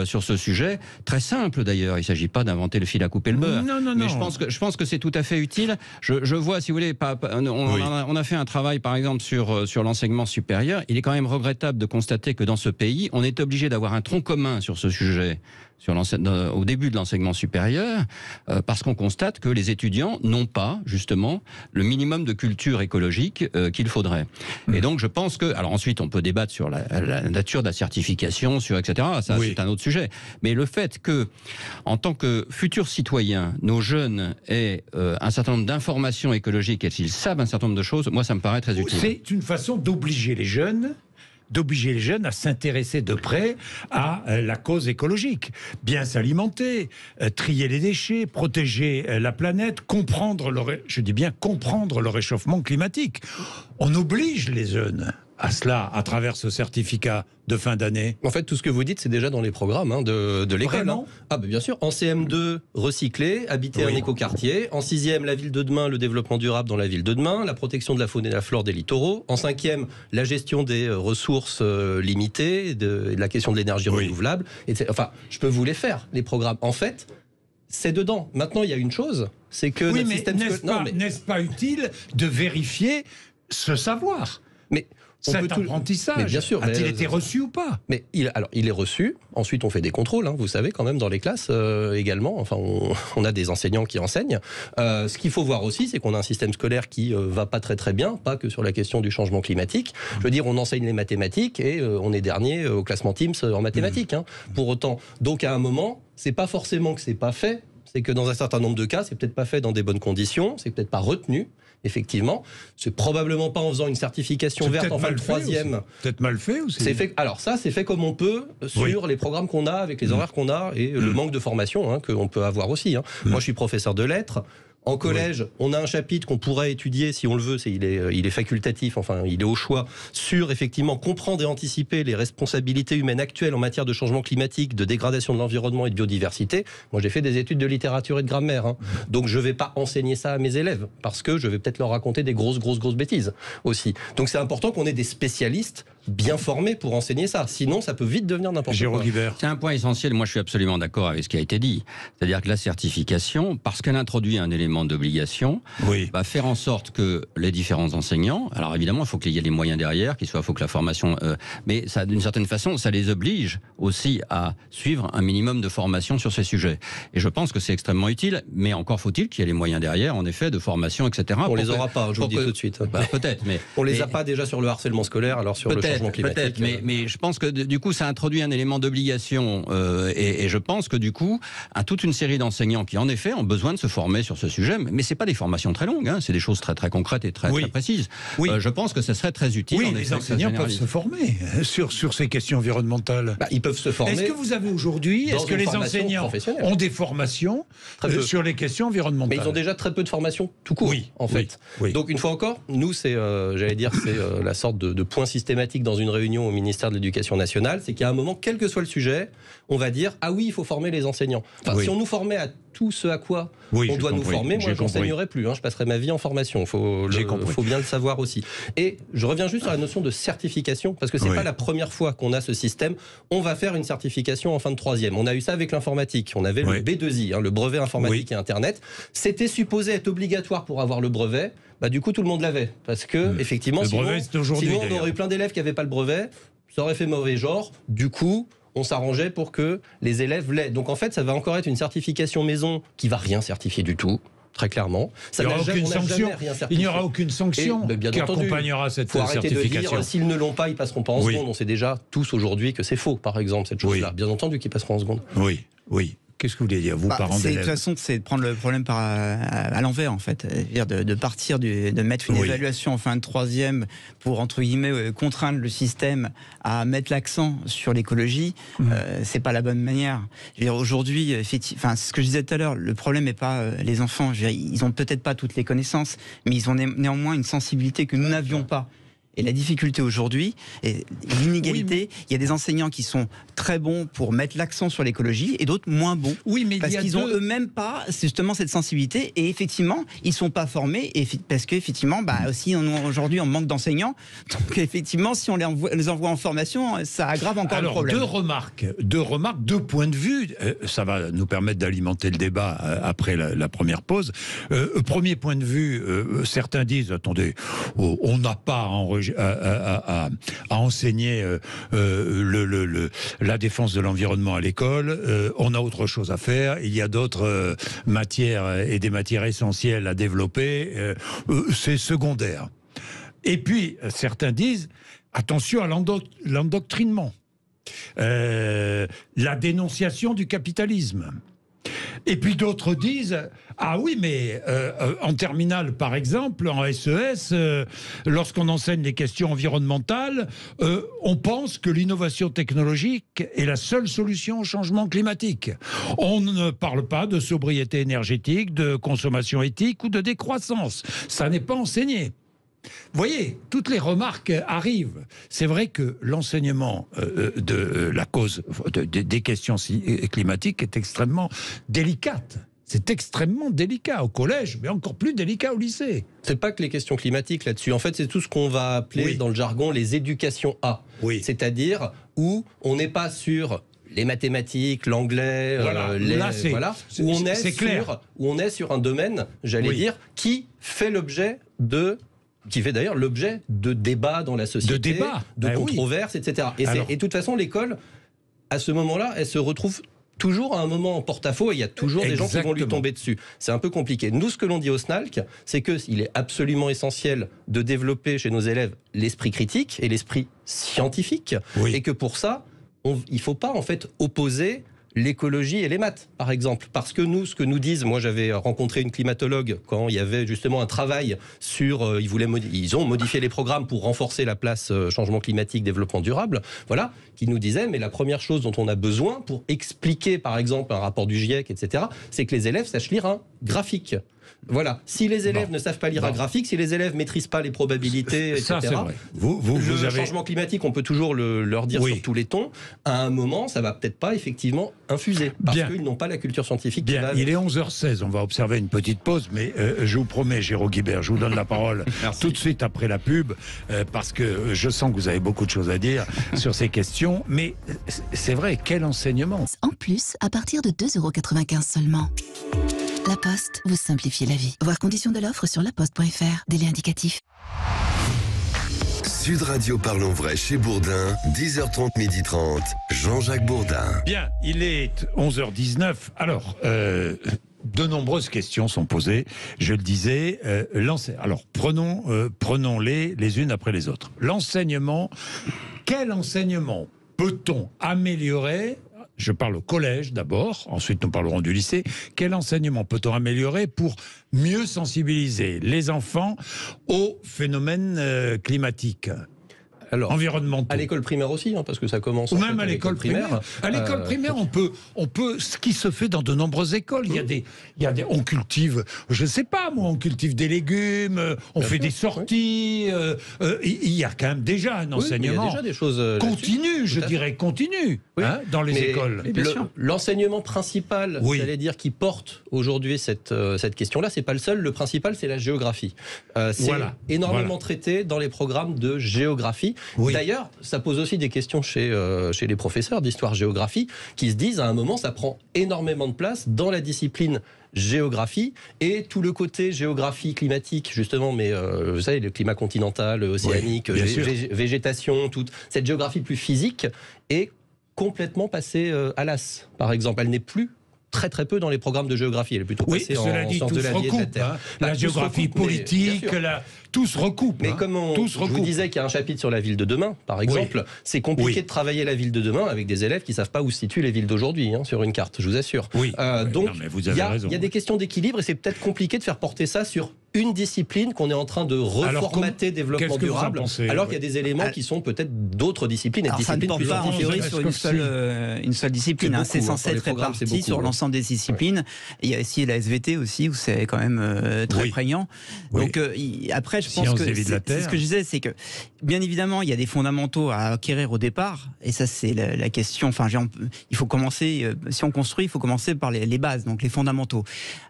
sur ce sujet. Très simple d'ailleurs, il ne s'agit pas d'inventer le fil à couper le beurre. Non. Mais je pense que c'est tout à fait utile. Je vois, si vous voulez, on a fait un travail par exemple sur l'enseignement supérieur. Il est quand même regrettable de constater que dans ce pays, on est obligé d'avoir un tronc commun sur ce sujet au début de l'enseignement supérieur, parce qu'on constate que les étudiants n'ont pas, justement, le minimum de culture écologique qu'il faudrait. Et donc, je pense que... Alors ensuite, on peut débattre sur la nature de la certification, sur etc. Ça, c'est un autre sujet. Mais le fait que, en tant que futurs citoyens, nos jeunes aient un certain nombre d'informations écologiques et qu'ils savent un certain nombre de choses, moi, ça me paraît très utile. C'est une façon d'obliger les jeunes à s'intéresser de près à la cause écologique. Bien s'alimenter, trier les déchets, protéger la planète, comprendre le réchauffement climatique. On oblige les jeunes à cela à travers ce certificat de fin d'année. En fait, tout ce que vous dites, c'est déjà dans les programmes de l'école. Ah, bien sûr. En CM2, recycler, habiter un écoquartier. En 6e, la ville de demain, le développement durable dans la ville de demain, la protection de la faune et de la flore des littoraux. En 5e, la gestion des ressources limitées, la question de l'énergie renouvelable. Enfin, je peux vous les faire, les programmes. En fait, c'est dedans. Maintenant, il y a une chose, c'est que notre système... N'est-ce pas utile de vérifier ce savoir ? Mais cet apprentissage, mais bien sûr, a-t-il été reçu ou pas ? Mais il est reçu. Ensuite, on fait des contrôles. Vous savez, quand même, dans les classes également. Enfin, on a des enseignants qui enseignent. Ce qu'il faut voir aussi, c'est qu'on a un système scolaire qui va pas très très bien, pas que sur la question du changement climatique. Je veux dire, on enseigne les mathématiques et on est dernier au classement Teams en mathématiques. Pour autant, donc à un moment, c'est pas forcément que c'est pas fait. C'est que dans un certain nombre de cas, c'est peut-être pas fait dans des bonnes conditions, c'est peut-être pas retenu. Effectivement, c'est probablement pas en faisant une certification verte en fin de 3e. Peut-être mal fait aussi. Alors ça, c'est fait comme on peut sur les programmes qu'on a, avec les horaires qu'on a et le manque de formation qu'on peut avoir aussi. Moi, je suis professeur de lettres. En collège, on a un chapitre qu'on pourrait étudier, si on le veut, il est facultatif, enfin il est au choix, sur effectivement comprendre et anticiper les responsabilités humaines actuelles en matière de changement climatique, de dégradation de l'environnement et de biodiversité. Moi j'ai fait des études de littérature et de grammaire, donc je ne vais pas enseigner ça à mes élèves, parce que je vais peut-être leur raconter des grosses bêtises aussi. Donc c'est important qu'on ait des spécialistes bien formés pour enseigner ça, sinon ça peut vite devenir n'importe quoi. C'est un point essentiel, moi je suis absolument d'accord avec ce qui a été dit, c'est-à-dire que la certification, parce qu'elle introduit un élément d'obligation, va faire en sorte que les différents enseignants, alors évidemment il faut qu'il y ait les moyens derrière, il faut que la formation, mais ça, d'une certaine façon ça les oblige aussi à suivre un minimum de formation sur ces sujets. Et je pense que c'est extrêmement utile, mais encore faut-il qu'il y ait les moyens derrière, en effet, de formation, etc. On les aura pas, je vous le dis tout de suite. Peut-être, mais... On les a pas déjà sur le harcèlement scolaire, alors sur le changement climatique. Peut-être, mais je pense que du coup ça introduit un élément d'obligation et je pense que du coup, toute une série d'enseignants qui en effet ont besoin de se former sur ce sujet, mais c'est pas des formations très longues, c'est des choses très très concrètes et très précises. Je pense que ça serait très utile. Les enseignants peuvent se former sur ces questions environnementales. Ils peuvent se former. Est-ce que vous avez aujourd'hui, est-ce que les enseignants ont des formations sur les questions environnementales ? Mais ils ont déjà très peu de formations tout court, en fait. Donc une fois encore, nous c'est, c'est la sorte de point systématique dans une réunion au ministère de l'Éducation nationale, c'est qu'à un moment, quel que soit le sujet, on va dire il faut former les enseignants. Si on nous formait à tout ce à quoi on doit nous former, moi je n'enseignerai plus, je passerai ma vie en formation, il faut bien le savoir aussi. Et je reviens juste sur la notion de certification, parce que c'est pas la première fois qu'on a ce système. On va faire une certification en fin de 3e. On a eu ça avec l'informatique, on avait le B2I, le brevet informatique et Internet. C'était supposé être obligatoire pour avoir le brevet. Du coup tout le monde l'avait, parce que effectivement sinon on aurait eu plein d'élèves qui n'avaient pas le brevet, ça aurait fait mauvais genre, du coup on s'arrangeait pour que les élèves l'aient. Donc en fait ça va encore être une certification maison qui va rien certifier du tout, très clairement. Il n'y aura aucune sanction qui accompagnera cette certification. Faut arrêter de dire s'ils ne l'ont pas, ils passeront pas en seconde. On sait déjà tous aujourd'hui que c'est faux, par exemple, cette chose-là. Bien entendu qu'ils passeront en seconde. Oui. Qu'est-ce que vous voulez dire, vous, parents d'élèves ? De toute façon, c'est de prendre le problème à l'envers, en fait. De partir, de mettre une évaluation en fin de 3e pour, entre guillemets, contraindre le système à mettre l'accent sur l'écologie, c'est pas la bonne manière. Je veux dire, aujourd'hui, c'est ce que je disais tout à l'heure, le problème n'est pas les enfants. Je veux dire, ils ont peut-être pas toutes les connaissances, mais ils ont néanmoins une sensibilité que nous n'avions pas. Et la difficulté aujourd'hui, et l'inégalité, il y a des enseignants qui sont très bons pour mettre l'accent sur l'écologie et d'autres moins bons. Parce qu'ils n'ont eux-mêmes pas justement cette sensibilité et effectivement, ils ne sont pas formés parce qu'effectivement, aussi aujourd'hui, on manque d'enseignants. Donc effectivement, si on les envoie en formation, ça aggrave encore le problème. Deux remarques, deux points de vue. Ça va nous permettre d'alimenter le débat après la première pause. Premier point de vue, certains disent, attendez, on n'a pas à enseigner la défense de l'environnement à l'école, on a autre chose à faire, il y a d'autres matières et des matières essentielles à développer, c'est secondaire. Et puis, certains disent, attention à l'endoctrinement, la dénonciation du capitalisme. Et puis d'autres disent, ah oui, mais en terminale, par exemple, en SES, lorsqu'on enseigne les questions environnementales, on pense que l'innovation technologique est la seule solution au changement climatique. On ne parle pas de sobriété énergétique, de consommation éthique ou de décroissance. Ça n'est pas enseigné. Vous voyez, toutes les remarques arrivent. C'est vrai que l'enseignement de la cause des questions climatiques est extrêmement délicate. C'est extrêmement délicat au collège, mais encore plus délicat au lycée. C'est pas que les questions climatiques là-dessus. En fait, c'est tout ce qu'on va appeler dans le jargon les éducations A. Oui. C'est-à-dire où on n'est pas sur les mathématiques, l'anglais, où on est sur un domaine, j'allais dire, qui fait d'ailleurs l'objet de débats dans la société, de controverses, etc. Et de toute façon, l'école, à ce moment-là, elle se retrouve toujours à un moment en porte-à-faux et il y a toujours des gens qui vont lui tomber dessus. C'est un peu compliqué. Nous, ce que l'on dit au SNALC, c'est qu'il est absolument essentiel de développer chez nos élèves l'esprit critique et l'esprit scientifique, et que pour ça, il ne faut pas en fait opposer l'écologie et les maths, par exemple. Parce que nous, ce que nous disent, moi j'avais rencontré une climatologue quand il y avait justement un travail sur, ils ont modifié les programmes pour renforcer la place changement climatique, développement durable, voilà, qui nous disait, mais la première chose dont on a besoin pour expliquer, par exemple, un rapport du GIEC, etc., c'est que les élèves sachent lire un graphique. Voilà. Si les élèves ne savent pas lire un graphique, si les élèves ne maîtrisent pas les probabilités, etc., le changement climatique, on peut toujours leur dire sur tous les tons, à un moment, ça va peut-être pas effectivement infuser, parce qu'ils n'ont pas la culture scientifique. Bien, il est 11h16, on va observer une petite pause, mais je vous promets, Géraud Guibert, je vous donne la parole tout de suite après la pub, parce que je sens que vous avez beaucoup de choses à dire sur ces questions, mais c'est vrai, quel enseignement. En plus, à partir de 2,95 € seulement. La Poste vous simplifie la vie. Voir conditions de l'offre sur laposte.fr. Délai indicatif. Sud Radio Parlons Vrai chez Bourdin, 10h30, 12h30, Jean-Jacques Bourdin. Bien, il est 11h19. Alors, de nombreuses questions sont posées. Je le disais, alors prenons-les les unes après les autres. L'enseignement, quel enseignement peut-on améliorer ? Je parle au collège d'abord, ensuite nous parlerons du lycée. Quel enseignement peut-on améliorer pour mieux sensibiliser les enfants aux phénomènes climatiques ? Alors, environnementaux. À l'école primaire aussi, parce que ça commence. Ou même à l'école primaire. À l'école primaire, on peut, ce qui se fait dans de nombreuses écoles. On cultive, je sais pas moi, on cultive des légumes, on fait des sorties. Il y a quand même déjà un enseignement. Il y a déjà des choses continu, je dirais continu, dans les écoles. L'enseignement principal, j'allais dire, qui porte aujourd'hui cette question-là, c'est pas le seul. Le principal, c'est la géographie. C'est énormément traité dans les programmes de géographie. D'ailleurs, ça pose aussi des questions chez les professeurs d'histoire-géographie qui se disent, à un moment, ça prend énormément de place dans la discipline géographie et tout le côté géographie climatique, justement, mais vous savez, le climat continental, océanique, végétation, toute cette géographie plus physique est complètement passée à l'as, par exemple. Elle n'est plus très peu dans les programmes de géographie. Elle est plutôt passée en sciences de la vie et de la terre. La géographie politique, tout se recoupe. Mais comme je vous disais qu'il y a un chapitre sur la ville de demain, par exemple, c'est compliqué de travailler la ville de demain avec des élèves qui ne savent pas où se situent les villes d'aujourd'hui sur une carte, je vous assure. Donc, il y a des questions d'équilibre et c'est peut-être compliqué de faire porter ça sur une discipline qu'on est en train de reformater développement durable, alors qu'il y a des éléments qui sont peut-être d'autres disciplines. Alors ça ne porte pas en théorie sur une seule discipline. C'est censé être réparti sur l'ensemble des disciplines. Il y a aussi la SVT aussi, où c'est quand même très prégnant. Donc après, je pense que c'est ce que je disais, c'est que bien évidemment, il y a des fondamentaux à acquérir au départ, et ça c'est la question. Enfin, il faut commencer, si on construit, il faut commencer par les bases, donc les fondamentaux.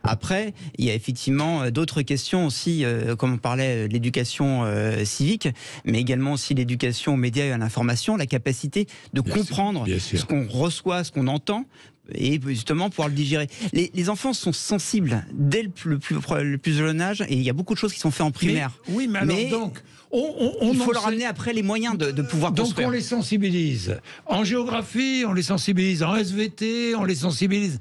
Après, il y a effectivement d'autres questions aussi, comme on parlait de l'éducation civique, mais également aussi l'éducation aux médias et à l'information, la capacité de comprendre ce qu'on reçoit, ce qu'on entend, et justement pouvoir le digérer. Les enfants sont sensibles dès le plus jeune âge, et il y a beaucoup de choses qui sont faites en primaire. Oui, mais alors donc... il faut leur amener après les moyens de pouvoir construire. Donc on les sensibilise en géographie, on les sensibilise en SVT, on les sensibilise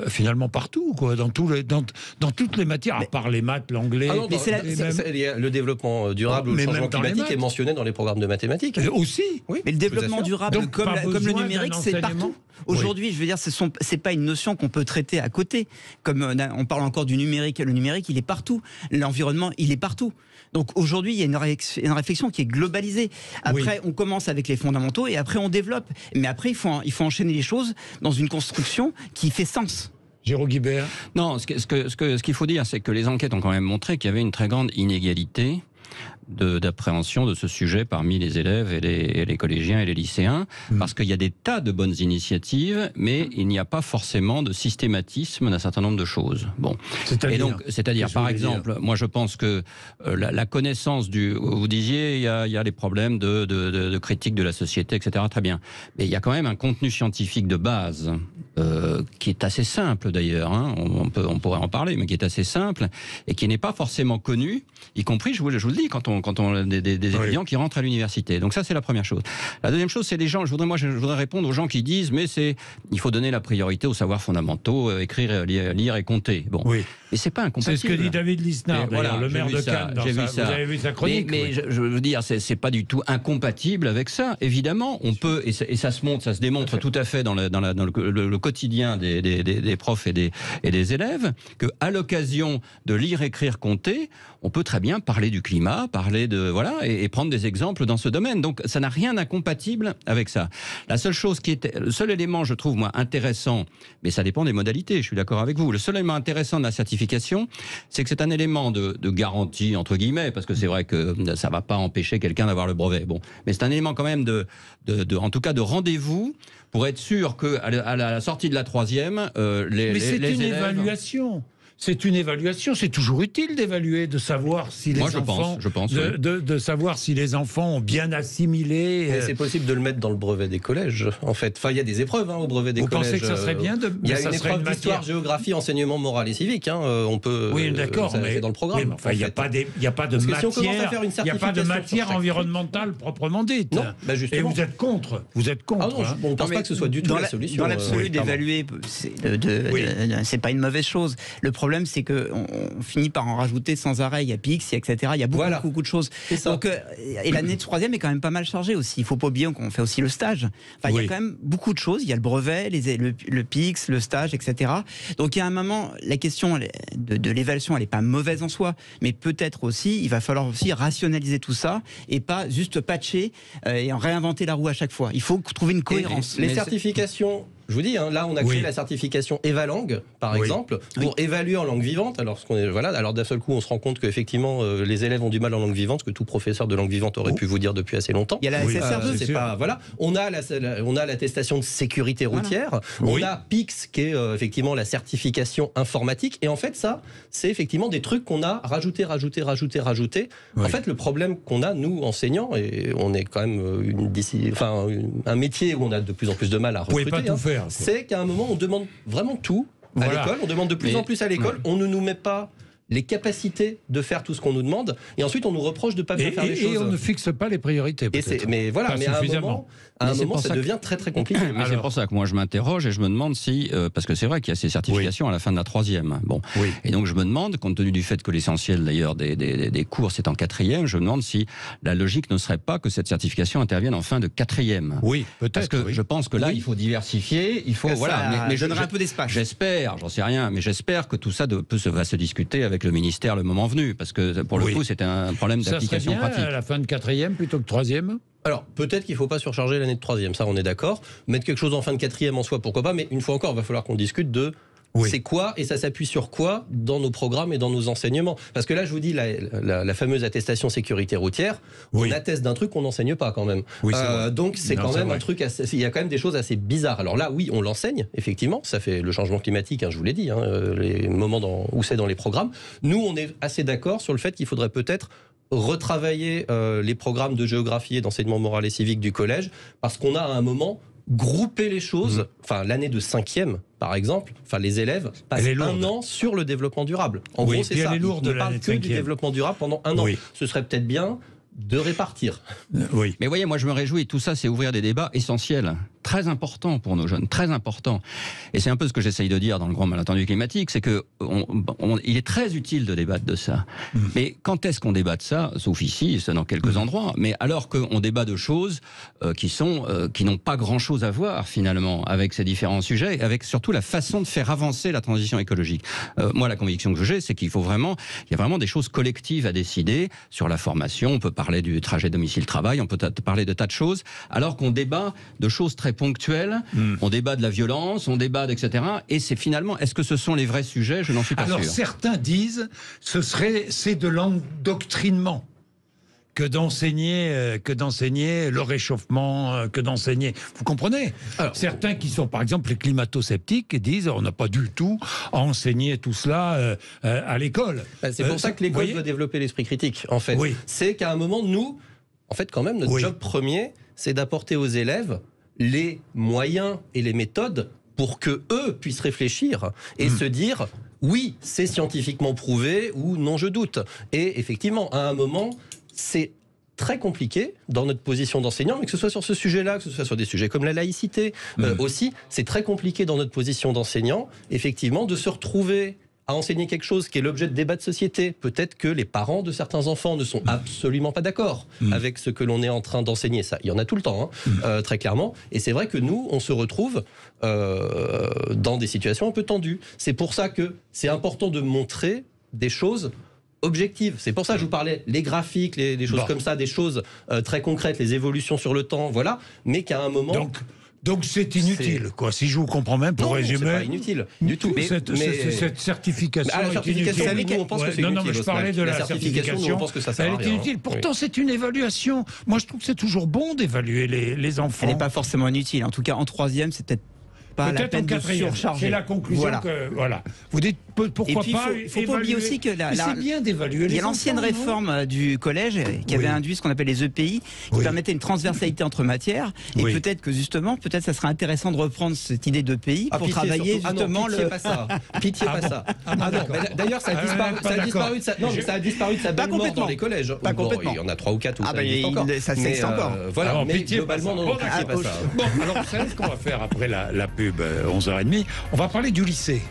finalement partout, quoi, dans toutes les matières, à part les maths, l'anglais. Le développement durable ou le changement climatique est mentionné dans les programmes de mathématiques. Aussi. Oui. Mais le développement durable, donc, comme le numérique, c'est partout. Aujourd'hui, je veux dire, c'est pas une notion qu'on peut traiter à côté. Comme on parle encore du numérique, le numérique, il est partout. L'environnement, il est partout. Donc aujourd'hui, il y a une réflexion qui est globalisée. Après, on commence avec les fondamentaux et après, on développe. Mais après, il faut enchaîner les choses dans une construction qui fait sens. Jérôme Guibert. Non, ce qu'il faut dire, c'est que les enquêtes ont quand même montré qu'il y avait une très grande inégalité d'appréhension de ce sujet parmi les élèves et les collégiens et les lycéens, parce qu'il y a des tas de bonnes initiatives, mais il n'y a pas forcément de systématisme d'un certain nombre de choses. Bon. C'est-à-dire, par exemple, moi je pense que la connaissance vous disiez, il y a les problèmes de critique de la société, etc. Très bien. Mais il y a quand même un contenu scientifique de base qui est assez simple d'ailleurs, hein, on pourrait en parler, mais qui est assez simple et qui n'est pas forcément connu, y compris, je vous le dis, quand on des étudiants qui rentrent à l'université. Donc ça, c'est la première chose. La deuxième chose, c'est les gens. Je voudrais répondre aux gens qui disent, mais il faut donner la priorité aux savoirs fondamentaux, écrire, lire et compter. Bon, mais c'est pas incompatible. C'est ce que dit David Lisnard, le maire de Cannes. Vous avez vu sa chronique. Mais je veux dire, c'est pas du tout incompatible avec ça. Évidemment, on peut, et ça se démontre tout à fait dans le quotidien des profs et des élèves, que à l'occasion de lire, écrire, compter, on peut très bien parler du climat, parler et prendre des exemples dans ce domaine. Donc ça n'a rien d'incompatible avec ça. Le seul élément, je trouve, moi, intéressant, mais ça dépend des modalités, je suis d'accord avec vous. Le seul élément intéressant de la certification, c'est que c'est un élément de garantie, entre guillemets, parce que c'est vrai que ça ne va pas empêcher quelqu'un d'avoir le brevet. Bon. Mais c'est un élément quand même en tout cas de rendez-vous pour être sûr qu'à la sortie de la troisième, mais c'est une évaluation. C'est une évaluation, c'est toujours utile d'évaluer, de savoir si les enfants, de savoir si les enfants ont bien assimilé. C'est possible de le mettre dans le brevet des collèges, en fait. Enfin, il y a des épreuves au brevet des collèges. Vous pensez que ça serait bien Il y a une épreuve d'histoire, géographie, enseignement moral et civique. On peut. Oui, d'accord, mais dans le programme. Enfin, il n'y a pas de matière environnementale proprement dite. Non, justement. Et vous êtes contre. Ah non, on ne pense pas que ce soit du tout la solution. Dans l'absolu, d'évaluer, c'est pas une mauvaise chose. Le problème, c'est qu'on finit par en rajouter sans arrêt. Il y a PIX, etc. Il y a beaucoup de choses. Donc, et l'année de troisième est quand même pas mal chargée aussi. Il ne faut pas oublier qu'on fait aussi le stage. Enfin, il y a quand même beaucoup de choses. Il y a le brevet, le PIX, le stage, etc. Donc il y a un moment, la question de l'évaluation, elle n'est pas mauvaise en soi, mais peut-être aussi, il va falloir aussi rationaliser tout ça et pas juste patcher et en réinventer la roue à chaque fois. Il faut trouver une cohérence. Les certifications... Je vous dis, là on a créé la certification Evalangue, par exemple, pour évaluer en langue vivante. Alors, alors d'un seul coup, on se rend compte qu'effectivement, les élèves ont du mal en langue vivante, ce que tout professeur de langue vivante aurait pu vous dire depuis assez longtemps. Il y a la SSR2, On a l'attestation de sécurité routière. On a PIX, qui est effectivement la certification informatique. Et en fait, ça, c'est effectivement des trucs qu'on a rajouté. En fait, le problème qu'on a, nous, enseignants, et on est quand même un métier où on a de plus en plus de mal à recruter. C'est qu'à un moment, on demande vraiment tout à l'école, on demande de plus en plus à l'école, on ne nous met pas les capacités de faire tout ce qu'on nous demande, et ensuite on nous reproche de ne pas bien faire les choses. Et on ne fixe pas les priorités, mais à un moment, ça devient très très compliqué. Mais c'est pour ça que moi je m'interroge et je me demande si, parce que c'est vrai qu'il y a ces certifications à la fin de la troisième. Bon. Et donc je me demande, compte tenu du fait que l'essentiel d'ailleurs des cours c'est en quatrième, je me demande si la logique ne serait pas que cette certification intervienne en fin de quatrième. Oui, peut-être. Parce que je pense que là il faut diversifier, il faut mais je donnerai un peu d'espace. J'espère, j'en sais rien, mais j'espère que tout ça va se discuter avec le ministère le moment venu, parce que pour le coup c'est un problème d'application pratique. Ça serait bien à la fin de quatrième plutôt que troisième. Alors, peut-être qu'il ne faut pas surcharger l'année de troisième, ça on est d'accord. Mettre quelque chose en fin de quatrième en soi, pourquoi pas, mais une fois encore, il va falloir qu'on discute de c'est quoi et ça s'appuie sur quoi dans nos programmes et dans nos enseignements. Parce que là, je vous dis, la fameuse attestation sécurité routière, on atteste d'un truc qu'on n'enseigne pas quand même. Donc c'est quand même un truc, il y a quand même des choses assez bizarres. Alors là, oui, on l'enseigne, effectivement, ça fait le changement climatique, je vous l'ai dit, les moments où c'est dans les programmes. Nous, on est assez d'accord sur le fait qu'il faudrait peut-être retravailler les programmes de géographie et d'enseignement moral et civique du collège, parce qu'on a à un moment grouper les choses. Enfin, l'année de 5e, par exemple, enfin les élèves passent un an sur le développement durable. En gros, c'est ça. Elle est lourde, ils ne parlent que du développement durable pendant un an. Ce serait peut-être bien de répartir. Oui. Mais voyez, moi je me réjouis, tout ça c'est ouvrir des débats essentiels, très importants pour nos jeunes, très importants. Et c'est un peu ce que j'essaye de dire dans le grand malentendu climatique, c'est que il est très utile de débattre de ça. Mais quand est-ce qu'on débat de ça, sauf ici, c'est dans quelques endroits, mais alors qu'on débat de choses qui n'ont pas grand-chose à voir finalement avec ces différents sujets, avec surtout la façon de faire avancer la transition écologique. Moi la conviction que j'ai, c'est qu'il y a vraiment des choses collectives à décider sur la formation, on peut parler du trajet domicile-travail, on peut parler de tas de choses, alors qu'on débat de choses très ponctuelles, on débat de la violence, on débat etc. Et c'est finalement, est-ce que ce sont les vrais sujets? Je n'en suis pas sûr. Alors certains disent, c'est de l'endoctrinement que d'enseigner le réchauffement, que d'enseigner. Vous comprenez? Alors, certains qui sont par exemple les climato-sceptiques disent on n'a pas du tout à enseigner tout cela à l'école. C'est pour ça que l'école doit développer l'esprit critique, en fait. C'est qu'à un moment, nous, en fait, quand même, notre job premier, c'est d'apporter aux élèves les moyens et les méthodes pour que eux puissent réfléchir et se dire oui, c'est scientifiquement prouvé ou non, je doute. Et effectivement, à un moment, c'est très compliqué dans notre position d'enseignant, mais que ce soit sur ce sujet-là, que ce soit sur des sujets comme la laïcité aussi, c'est très compliqué dans notre position d'enseignant, effectivement, de se retrouver à enseigner quelque chose qui est l'objet de débats de société. Peut-être que les parents de certains enfants ne sont absolument pas d'accord avec ce que l'on est en train d'enseigner. Ça, il y en a tout le temps, très clairement. Et c'est vrai que nous, on se retrouve dans des situations un peu tendues. C'est pour ça que c'est important de montrer des choses objectives. C'est pour ça que je vous parlais, les graphiques, les choses comme ça, des choses très concrètes, les évolutions sur le temps, voilà. Mais qu'à un moment... Donc c'est inutile, quoi. Si je vous comprends même, pour résumer... Non, c'est pas inutile du tout. Cette certification la certification, est inutile. nous, on pense que c'est inutile. Non, mais je parlais de la certification. Nous, on pense que ça sert à rien. Elle est inutile. Pourtant, c'est une évaluation. Moi, je trouve que c'est toujours bon d'évaluer les enfants. Elle n'est pas forcément inutile. En tout cas, en 3e, c'est peut-être pas la peine de surcharger. C'est la conclusion voilà. Vous dites pourquoi puis, pas faut pas oublier aussi que c'est bien d'évaluer les enfants. Il y a l'ancienne réforme du collège qui avait induit ce qu'on appelle les EPI, qui permettait une transversalité entre matières. Et peut-être que justement, ça serait intéressant de reprendre cette idée d'EPI pour travailler justement pitié pas ça. Pitié pas ça. D'ailleurs, ça a disparu de sa belle mort dans les collèges. Pas complètement. Il y en a 3 ou 4 où ça existe encore. Ça existe encore. Voilà, mais globalement, non, pitié pas ça. Bon, alors vous savez ce qu'on va faire après la pub 11h30, on va parler du lycée.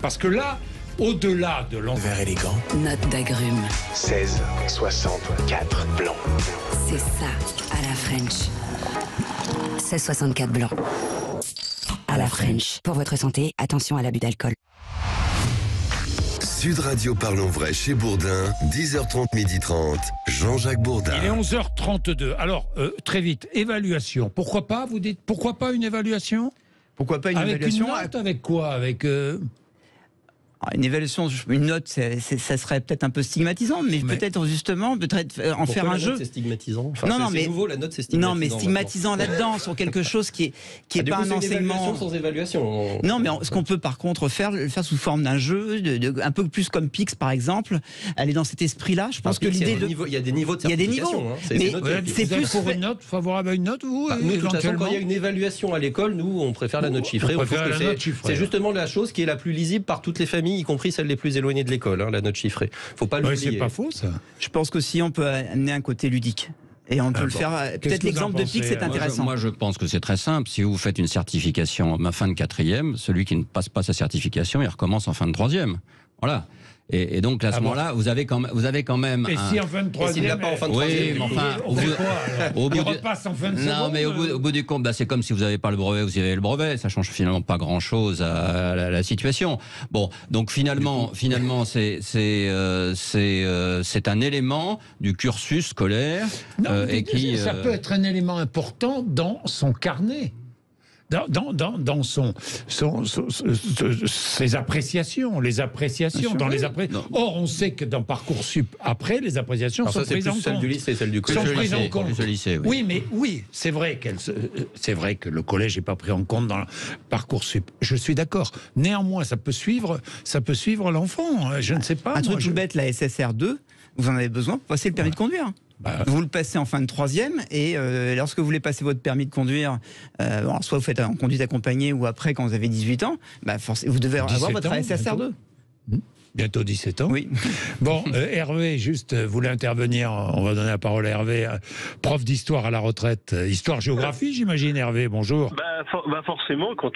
Parce que là, au-delà de l'envers élégant... Note d'agrumes. 16,64 blanc. C'est ça, à la French. 16,64 blanc. À la French. Pour votre santé, attention à l'abus d'alcool. Sud Radio Parlons Vrai chez Bourdin, 10h30, 12h30, Jean-Jacques Bourdin. Il est 11h32. Alors, très vite, évaluation. Pourquoi pas, vous dites, pourquoi pas une évaluation? Pourquoi pas une évaluation? Avec une note, avec quoi? Avec une évaluation, une note, ça serait peut-être un peu stigmatisant, mais peut-être justement en faire un jeu. C'est stigmatisant. C'est nouveau, la note, c'est stigmatisant. Non, mais stigmatisant là-dedans sur quelque chose qui est pas un enseignement sans évaluation. Non, mais ce qu'on peut par contre faire sous forme d'un jeu, un peu plus comme Pix par exemple, aller dans cet esprit-là. Je pense que l'idée il y a des niveaux de certification. Mais c'est plus pour une note favorable à une note, vous. Nous, de toute façon, quand il y a une évaluation à l'école, nous, on préfère la note chiffrée. C'est justement la chose qui est la plus lisible par toutes les familles, y compris celles les plus éloignées de l'école, la note chiffrée. Faut pas l'oublier. C'est pas faux, ça. Je pense qu'aussi on peut amener un côté ludique. Et on peut le faire. Peut-être l'exemple de Pix, c'est intéressant. Moi, je pense que c'est très simple. Si vous faites une certification en fin de 4e, celui qui ne passe pas sa certification, il recommence en fin de 3e. Voilà. Et donc à ce moment-là, vous avez quand même. Et si en fin de 3e, il n'a pas en fin de 3e, oui, mais enfin, il repasse en fin de seconde. Non, mais au bout du compte, c'est comme si vous n'avez pas le brevet, vous avez le brevet. Ça change finalement pas grand-chose à la situation. Bon, donc finalement, c'est un élément du cursus scolaire ça peut être un élément important dans son carnet. Dans ses appréciations, les appréciations. Or, on sait que dans Parcoursup, après, les appréciations sont prises en compte. Celle du lycée, celle du collège. Sont prises en compte. Oui, c'est vrai que le collège n'est pas pris en compte dans Parcoursup. Je suis d'accord. Néanmoins, ça peut suivre l'enfant. Je ne sais pas. Un truc tout bête, la SSR2. vous en avez besoin pour passer le permis de conduire. Vous le passez en fin de 3e et lorsque vous voulez passer votre permis de conduire, soit vous faites en conduite accompagnée ou après quand vous avez 18 ans, vous devez avoir votre ASSR2. Bientôt 17 ans. Oui. Bon, Hervé, juste, voulait intervenir. On va donner la parole à Hervé, prof d'histoire à la retraite. Histoire-géographie, j'imagine, Hervé. Bonjour. Forcément, quand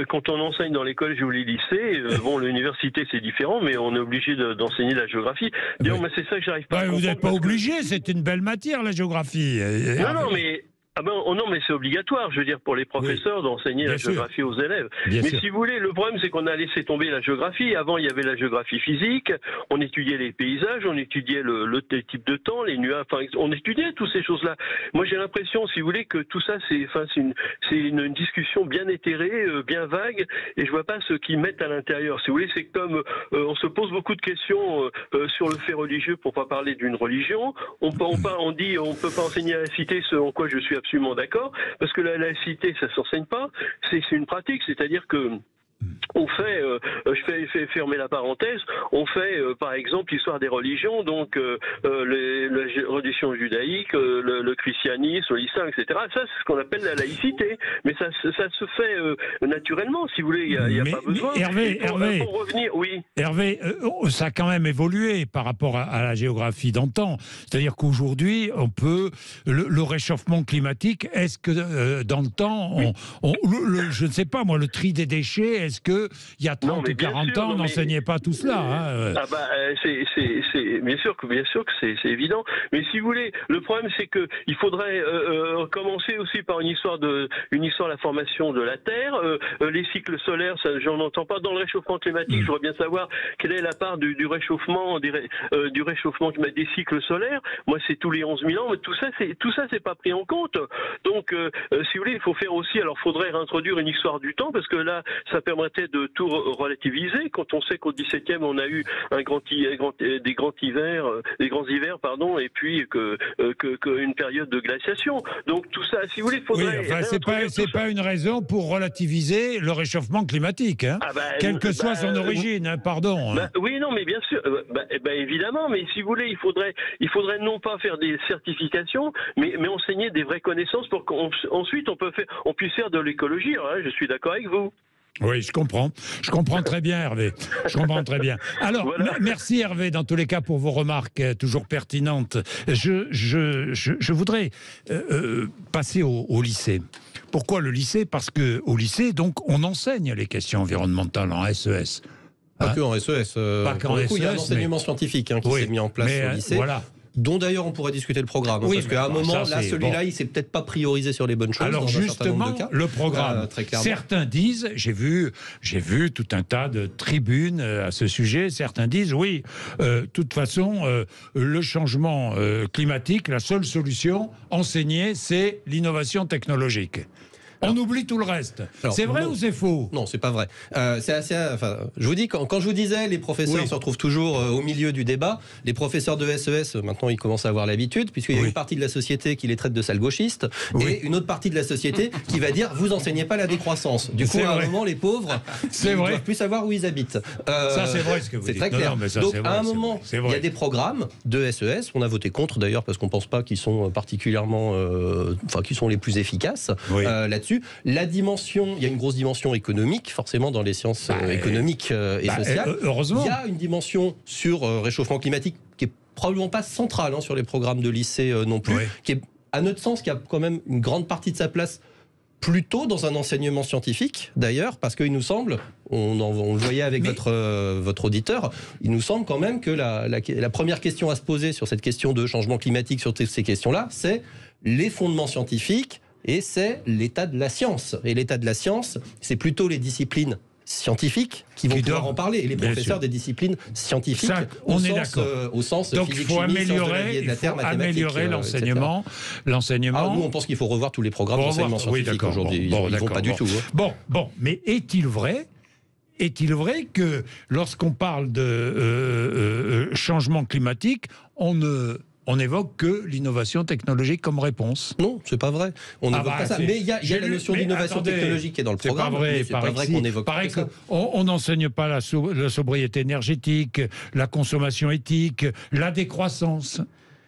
quand on enseigne dans l'école, géo les lycées, l'université c'est différent, mais on est obligé d'enseigner la géographie. D'ailleurs, c'est ça que j'arrive pas à comprendre. Vous n'êtes pas obligé, c'est une belle matière, la géographie. Non, mais... non, mais c'est obligatoire, je veux dire, pour les professeurs d'enseigner la géographie aux élèves. Si vous voulez, le problème, c'est qu'on a laissé tomber la géographie. Avant, il y avait la géographie physique, on étudiait les paysages, on étudiait le type de temps, les nuages, on étudiait toutes ces choses-là. Moi, j'ai l'impression, si vous voulez, que tout ça, c'est une discussion bien éthérée, bien vague, et je vois pas ce qu'ils mettent à l'intérieur. Si vous voulez, c'est comme on se pose beaucoup de questions sur le fait religieux pour pas parler d'une religion. On dit on peut pas enseigner à la cité, ce en quoi je suis absolument d'accord, parce que la laïcité, ça s'enseigne pas, c'est une pratique, c'est-à-dire que on fait, je fais fermer la parenthèse, on fait par exemple l'histoire des religions, donc la religion judaïque, le christianisme, l'islam, etc. Ça, c'est ce qu'on appelle la laïcité. Mais ça se fait naturellement, si vous voulez, il n'y a pas besoin. Hervé, pour revenir, oui. Hervé, ça a quand même évolué par rapport à la géographie d'antan. C'est-à-dire qu'aujourd'hui, on peut... Le réchauffement climatique, est-ce que dans le temps, je ne sais pas moi, le tri des déchets, est-ce qu'il y a 30 ou 40 ans, on n'enseignait pas tout cela bien sûr que c'est évident. Mais si vous voulez, le problème c'est que il faudrait commencer aussi par une histoire de la formation de la Terre, les cycles solaires, ça j'en entends pas. Dans le réchauffement climatique, je voudrais bien savoir quelle est la part du réchauffement des cycles solaires. Moi, c'est tous les 11 000 ans, mais tout ça c'est pas pris en compte. Donc, si vous voulez, il faut faire aussi. Alors, faudrait réintroduire une histoire du temps, parce que là, ça permettrait de tout relativiser. Quand on sait qu'au XVIIe, on a eu des grands hivers, et puis une période de glaciation. Donc tout ça, si vous voulez, il faudrait... c'est pas une raison pour relativiser le réchauffement climatique, hein, quelle que soit son origine, pardon. Oui, non, mais bien sûr, évidemment, mais si vous voulez, il faudrait non pas faire des certifications, mais enseigner des vraies connaissances pour qu'ensuite on puisse faire de l'écologie. Alors, je suis d'accord avec vous. Oui, je comprends très bien, Hervé. Je comprends très bien. Alors, voilà. Merci Hervé, dans tous les cas, pour vos remarques toujours pertinentes. Je voudrais passer au lycée. Pourquoi le lycée? Parce qu'au lycée, donc, on enseigne les questions environnementales en SES. Pas que en SES. Pas qu'en SES. Il y a un enseignement scientifique qui s'est mis en place au lycée. Voilà. Dont d'ailleurs on pourrait discuter le programme, parce qu'à un moment, celui-là, il s'est peut-être pas priorisé sur les bonnes choses. Alors dans justement, un certain nombre de cas, le programme, certains disent, j'ai vu tout un tas de tribunes à ce sujet, certains disent, oui, de toute façon, le changement climatique, la seule solution enseignée, c'est l'innovation technologique. On oublie tout le reste. C'est vrai ou c'est faux? Non, c'est pas vrai. C'est assez. Je vous dis, quand je vous disais, les professeurs se retrouvent toujours au milieu du débat. Les professeurs de SES, maintenant, ils commencent à avoir l'habitude, puisqu'il y a une partie de la société qui les traite de sales gauchistes, et une autre partie de la société qui va dire vous enseignez pas la décroissance. Du coup, à un moment, les pauvres, ils ne doivent plus savoir où ils habitent. Ça, c'est vrai ce que vous dites. C'est très clair. Donc, à un moment, il y a des programmes de SES. On a voté contre d'ailleurs parce qu'on pense pas qu'ils sont particulièrement, qu'ils sont les plus efficaces là-dessus. La dimension, il y a une grosse dimension économique, forcément, dans les sciences économiques et sociales. Heureusement. Il y a une dimension sur réchauffement climatique qui est probablement pas centrale sur les programmes de lycée non plus, qui est, à notre sens, qui a quand même une grande partie de sa place plutôt dans un enseignement scientifique, d'ailleurs, parce qu'il nous semble, on le voyait avec votre auditeur, il nous semble quand même que la première question à se poser sur cette question de changement climatique, sur ces questions-là, c'est les fondements scientifiques, et c'est l'état de la science. Et l'état de la science, c'est plutôt les disciplines scientifiques qui vont pouvoir en parler, et les professeurs des disciplines scientifiques, on est d'accord. Au sens donc physique, il faut chimie, sciences de la vie et de la terre, améliorer l'enseignement. Nous, on pense qu'il faut revoir tous les programmes d'enseignement scientifique aujourd'hui. Ils ne vont pas du tout. Bon, mais est-il vrai que lorsqu'on parle de changement climatique, on ne on n'évoque que l'innovation technologique comme réponse. Non, c'est pas vrai. On n'évoque pas ça. Mais il y a la notion d'innovation technologique qui est dans le programme. C'est pas vrai qu'on évoque ça. On n'enseigne pas la sobriété énergétique, la consommation éthique, la décroissance.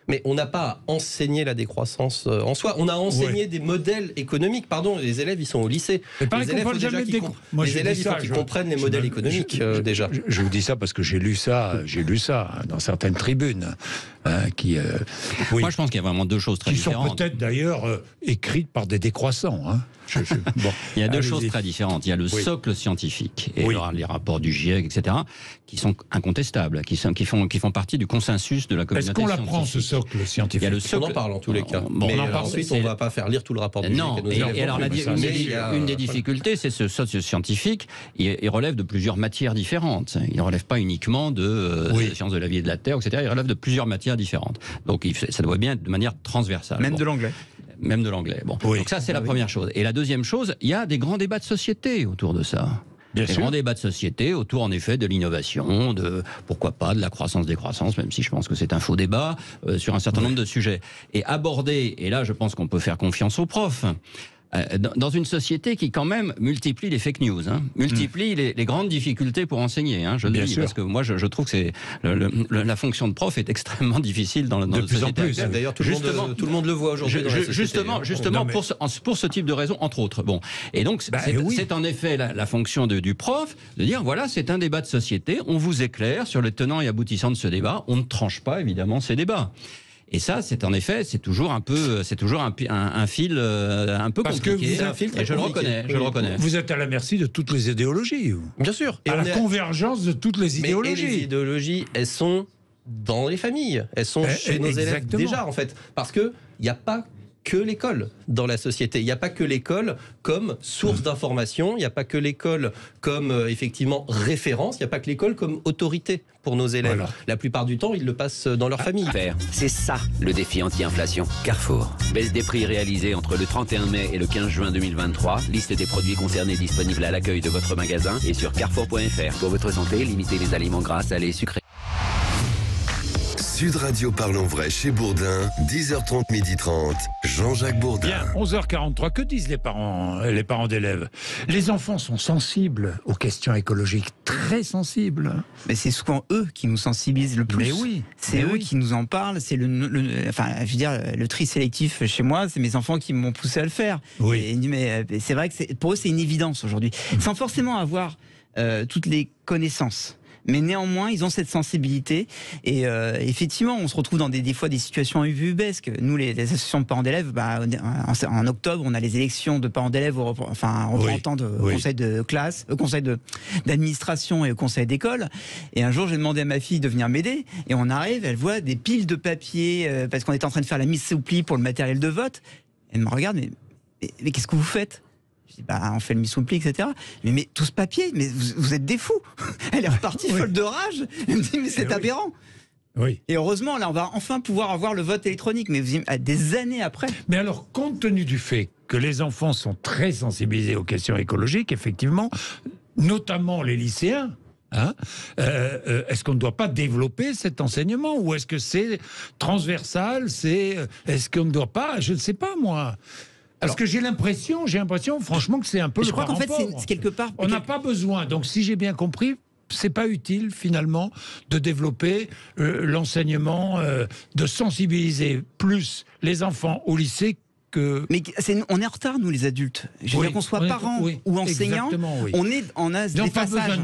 Mais on n'a pas enseigné la décroissance en soi. On a enseigné des modèles économiques. Pardon, les élèves, ils sont au lycée. Les élèves, il faut qu'ils comprennent les modèles économiques déjà. Je vous dis ça parce que j'ai lu ça dans certaines tribunes. Moi, je pense qu'il y a vraiment deux choses très différentes. Qui sont peut-être d'ailleurs écrites par des décroissants. Bon, il y a deux choses très différentes. Il y a le socle scientifique et les rapports du GIEC, etc., qui sont incontestables, qui font partie du consensus de la communauté scientifique. Est-ce qu'on l'apprend, ce socle scientifique? On en parle en tous les cas. Mais ensuite, on ne va pas faire lire tout le rapport du GIEC. Non, et alors une des difficultés, c'est ce socle scientifique, il relève de plusieurs matières différentes. Il ne relève pas uniquement de sciences de la vie et de la terre, etc. Il relève de plusieurs matières différentes. Donc ça doit bien être de manière transversale. Même de l'anglais. Même de l'anglais. Bon. Donc ça, c'est la première chose. Et la deuxième chose, il y a des grands débats de société autour de ça. Des grands débats de société autour, en effet, de l'innovation, de, pourquoi pas, de la croissance-décroissance, même si je pense que c'est un faux débat, sur un certain nombre de sujets. Et aborder, et là, je pense qu'on peut faire confiance aux profs, dans une société qui quand même multiplie les fake news, multiplie les grandes difficultés pour enseigner, je le dis, parce que moi je trouve que c'est la fonction de prof est extrêmement difficile dans notre société actuelle. D'ailleurs tout le monde le voit aujourd'hui dans la société. Justement pour ce type de raison, entre autres. Bon, et donc c'est en effet la fonction du prof de dire voilà, c'est un débat de société, on vous éclaire sur les tenants et aboutissants de ce débat, on ne tranche pas évidemment ces débats. Et ça, c'est en effet, c'est toujours un fil un peu compliqué. C'est un fil très compliqué. Je le reconnais. Vous êtes à la merci de toutes les idéologies. Bien sûr. Et à la convergence de toutes les idéologies. Mais les idéologies, elles sont dans les familles. Elles sont chez nos élèves déjà, en fait. Parce qu'il n'y a pas que l'école dans la société. Il n'y a pas que l'école comme source d'information, il n'y a pas que l'école comme effectivement référence, il n'y a pas que l'école comme autorité pour nos élèves. Voilà. La plupart du temps, ils le passent dans leur famille. C'est ça le défi anti-inflation. Carrefour. Baisse des prix réalisée entre le 31 mai et le 15 juin 2023. Liste des produits concernés disponible à l'accueil de votre magasin et sur carrefour.fr. Pour votre santé, limitez les aliments gras, salés, sucrés. Sud Radio Parlons Vrai chez Bourdin, 10h30, 12h30, Jean-Jacques Bourdin. Bien, 11h43, que disent les parents d'élèves? Les enfants sont sensibles aux questions écologiques, très sensibles. Mais c'est souvent eux qui nous sensibilisent le plus. Mais oui. C'est eux qui nous en parlent, c'est le tri sélectif chez moi, c'est mes enfants qui m'ont poussé à le faire. Oui. Mais c'est vrai que pour eux c'est une évidence aujourd'hui, sans forcément avoir toutes les connaissances. Mais néanmoins, ils ont cette sensibilité. Et effectivement, on se retrouve dans des fois des situations ubuesques. Nous, les associations de parents d'élèves, en octobre, on a les élections de parents d'élèves, représentants au conseil de classe, au conseil d'administration et au conseil d'école. Et un jour, j'ai demandé à ma fille de venir m'aider. Et on arrive, elle voit des piles de papier, parce qu'on était en train de faire la mise sous pli pour le matériel de vote. Elle me regarde, mais qu'est-ce que vous faites? Je dis, on fait le mise sous pli, etc. Mais tout ce papier, mais vous êtes des fous. Elle est repartie folle de rage. Elle me dit, mais c'est aberrant. Oui. Et heureusement, là, on va enfin pouvoir avoir le vote électronique, mais des années après. Mais alors, compte tenu du fait que les enfants sont très sensibilisés aux questions écologiques, effectivement, notamment les lycéens, est-ce qu'on ne doit pas développer cet enseignement, ou est-ce que c'est transversal, est-ce qu'on ne doit pas, je ne sais pas moi. Parce que j'ai l'impression, franchement, que c'est un peu le parent pauvre. Je crois qu'en fait, c'est quelque part... On n'a pas besoin. Donc, si j'ai bien compris, c'est pas utile, finalement, de développer l'enseignement, de sensibiliser plus les enfants au lycée que... Mais on est en retard, nous, les adultes. Je veux dire qu'on soit parents ou enseignants, on a des passages.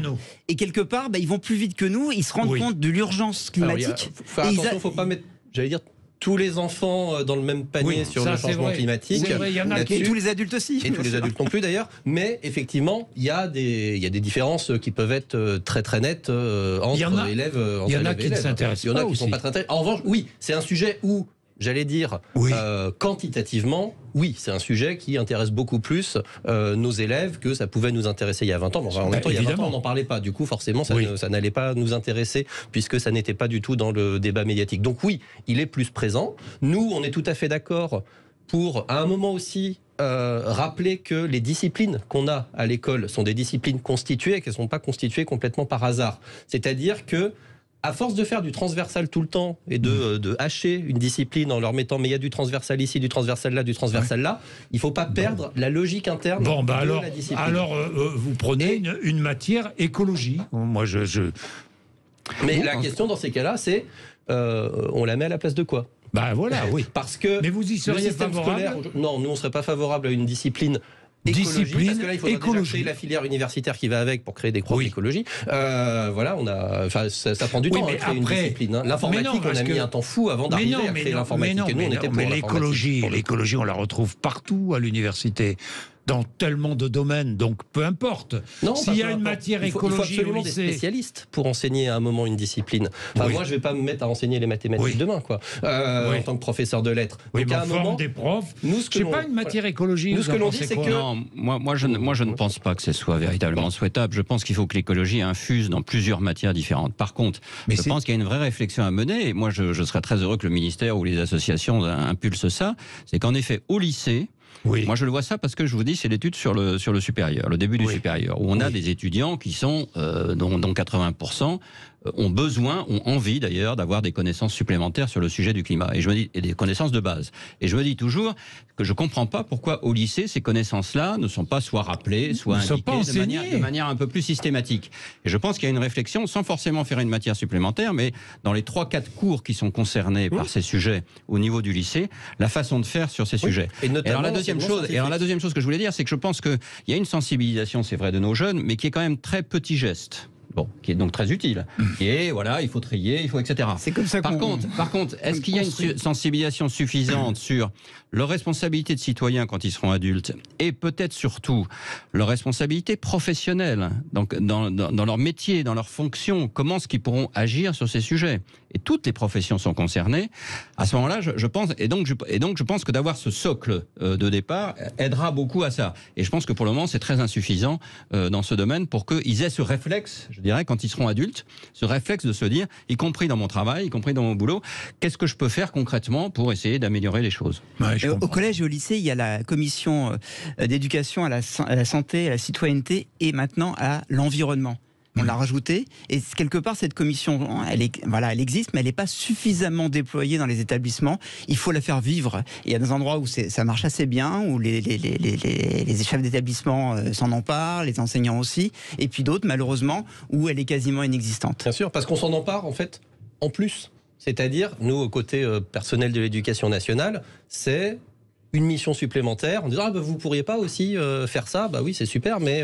Et quelque part, ils vont plus vite que nous, ils se rendent compte de l'urgence climatique. Attention, il ne faut pas mettre, j'allais dire, tous les enfants dans le même panier sur le changement climatique. C'est vrai, il y en a et tous les adultes aussi. Et tous les adultes non plus d'ailleurs. Mais effectivement, il y a des différences qui peuvent être très très nettes entre élèves. Il y en a qui ne s'intéressent pas. Il y en a qui ne sont pas très intéressés. En revanche, oui, c'est un sujet où, j'allais dire, quantitativement, oui, c'est un sujet qui intéresse beaucoup plus nos élèves que ça pouvait nous intéresser il y a 20 ans. En même temps, il y a 20 ans, on n'en parlait pas. Du coup, forcément, ça n'allait pas nous intéresser puisque ça n'était pas du tout dans le débat médiatique. Donc oui, il est plus présent. Nous, on est tout à fait d'accord pour, à un moment aussi, rappeler que les disciplines qu'on a à l'école sont des disciplines constituées et qu'elles ne sont pas constituées complètement par hasard. C'est-à-dire que à force de faire du transversal tout le temps et de hacher une discipline en leur mettant mais il y a du transversal ici, du transversal là, du transversal là, il ne faut pas perdre la logique interne de la discipline. Alors, vous prenez une matière écologie. Moi, Mais la question dans ces cas-là, c'est on la met à la place de quoi ? Bah voilà, oui. Parce que mais vous y seriez favorable ? Non, nous on ne serait pas favorable à une discipline écologie, parce que là il faudra déjà créer la filière universitaire qui va avec pour créer des profs d'écologie. Voilà, ça prend du temps à créer une discipline. L'informatique, on a mis un temps fou avant d'arriver à créer l'informatique. Mais l'écologie, on la retrouve partout à l'université. Dans tellement de domaines, donc peu importe. S'il y a une matière écologie, il faut absolument des spécialistes pour enseigner à un moment une discipline. Moi, je ne vais pas me mettre à enseigner les mathématiques demain, quoi. En tant que professeur de lettres. Donc, à un moment, des profs. Je ne sais pas une matière écologie. Nous, ce que l'on dit, c'est que non, moi, je ne pense pas que ce soit véritablement souhaitable. Je pense qu'il faut que l'écologie infuse dans plusieurs matières différentes. Par contre, je pense qu'il y a une vraie réflexion à mener. Et moi, je serais très heureux que le ministère ou les associations impulsent ça. C'est qu'en effet, au lycée. Moi, je le vois ça parce que je vous dis, c'est l'étude sur le supérieur, le début du supérieur, où on a des étudiants qui sont, dont 80%, ont envie d'ailleurs d'avoir des connaissances supplémentaires sur le sujet du climat. Et je me dis, et des connaissances de base. Et je me dis toujours que je ne comprends pas pourquoi au lycée, ces connaissances-là ne sont pas soit rappelées, soit indiquées de manière un peu plus systématique. Et je pense qu'il y a une réflexion, sans forcément faire une matière supplémentaire, mais dans les 3-4 cours qui sont concernés par ces sujets au niveau du lycée, la façon de faire sur ces sujets. Et alors la deuxième chose que je voulais dire, c'est que je pense qu'il y a une sensibilisation, c'est vrai, de nos jeunes, mais qui est quand même très petit geste. Qui est donc très utile. Et voilà, il faut trier, il faut etc. C'est comme ça par contre, est-ce qu'il y a une sensibilisation suffisante sur leur responsabilité de citoyen quand ils seront adultes et peut-être surtout leur responsabilité professionnelle, donc dans leur métier, dans leur fonction, comment est-ce qu'ils pourront agir sur ces sujets ? Et toutes les professions sont concernées. À ce moment-là, je pense, et donc je pense que d'avoir ce socle de départ aidera beaucoup à ça. Et je pense que pour le moment, c'est très insuffisant dans ce domaine pour qu'ils aient ce réflexe, je dirais, quand ils seront adultes, ce réflexe de se dire, y compris dans mon travail, y compris dans mon boulot, qu'est-ce que je peux faire concrètement pour essayer d'améliorer les choses. Au collège et au lycée, il y a la commission d'éducation à la santé, à la citoyenneté et maintenant à l'environnement. On l'a rajouté, et quelque part cette commission, elle existe, mais elle n'est pas suffisamment déployée dans les établissements. Il faut la faire vivre. Il y a des endroits où ça marche assez bien, où les chefs d'établissement s'en emparent, les enseignants aussi, et puis d'autres, malheureusement, où elle est quasiment inexistante. Bien sûr, parce qu'on s'en empare en fait en plus. C'est-à-dire, nous, au côté personnel de l'éducation nationale, c'est une mission supplémentaire en disant vous pourriez pas aussi faire ça. Oui, c'est super, mais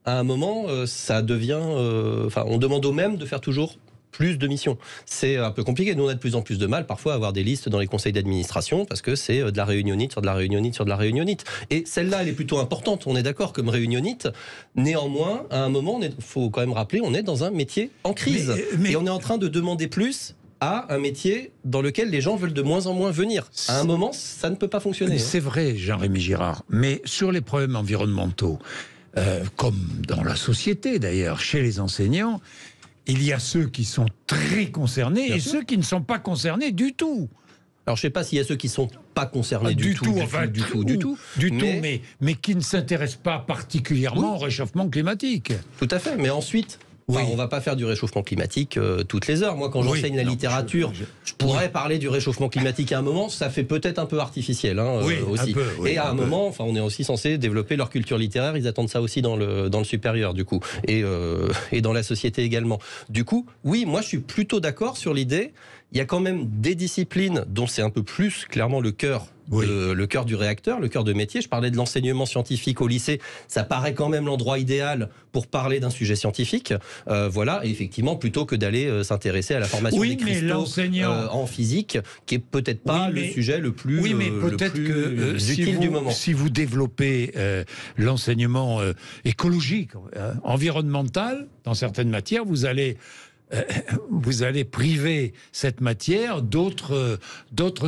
à un moment, ça devient... on demande aux mêmes de faire toujours plus de missions. C'est un peu compliqué. Nous, on a de plus en plus de mal parfois à avoir des listes dans les conseils d'administration parce que c'est de la réunionnite sur de la réunionnite sur de la réunionnite. Et celle-là, elle est plutôt importante. On est d'accord comme réunionnite. Néanmoins, à un moment, il faut quand même rappeler, on est dans un métier en crise. Et on est en train de demander plus à un métier dans lequel les gens veulent de moins en moins venir. À un moment, ça ne peut pas fonctionner. C'est vrai, Jean-Rémy Girard. Mais sur les problèmes environnementaux, comme dans la société d'ailleurs, chez les enseignants, il y a ceux qui sont très concernés et ceux qui ne sont pas concernés du tout. Alors je ne sais pas s'il y a ceux qui ne sont pas concernés du tout, mais qui ne s'intéressent pas particulièrement au réchauffement climatique. Tout à fait, mais ensuite... on ne va pas faire du réchauffement climatique toutes les heures. Moi, quand j'enseigne la littérature, je pourrais parler du réchauffement climatique à un moment. Ça fait peut-être un peu artificiel aussi. Et à un moment, on est aussi censé développer leur culture littéraire. Ils attendent ça aussi dans le supérieur, du coup. Et dans la société également. Du coup, oui, moi, je suis plutôt d'accord sur l'idée. Il y a quand même des disciplines dont c'est un peu plus clairement le cœur. Le cœur du réacteur, le cœur de métier. Je parlais de l'enseignement scientifique au lycée. Ça paraît quand même l'endroit idéal pour parler d'un sujet scientifique. Et effectivement, plutôt que d'aller s'intéresser à la formation des cristaux en physique, qui est peut-être pas le sujet le plus utile du moment. Si vous développez l'enseignement écologique, environnemental, dans certaines matières, vous allez priver cette matière d'autres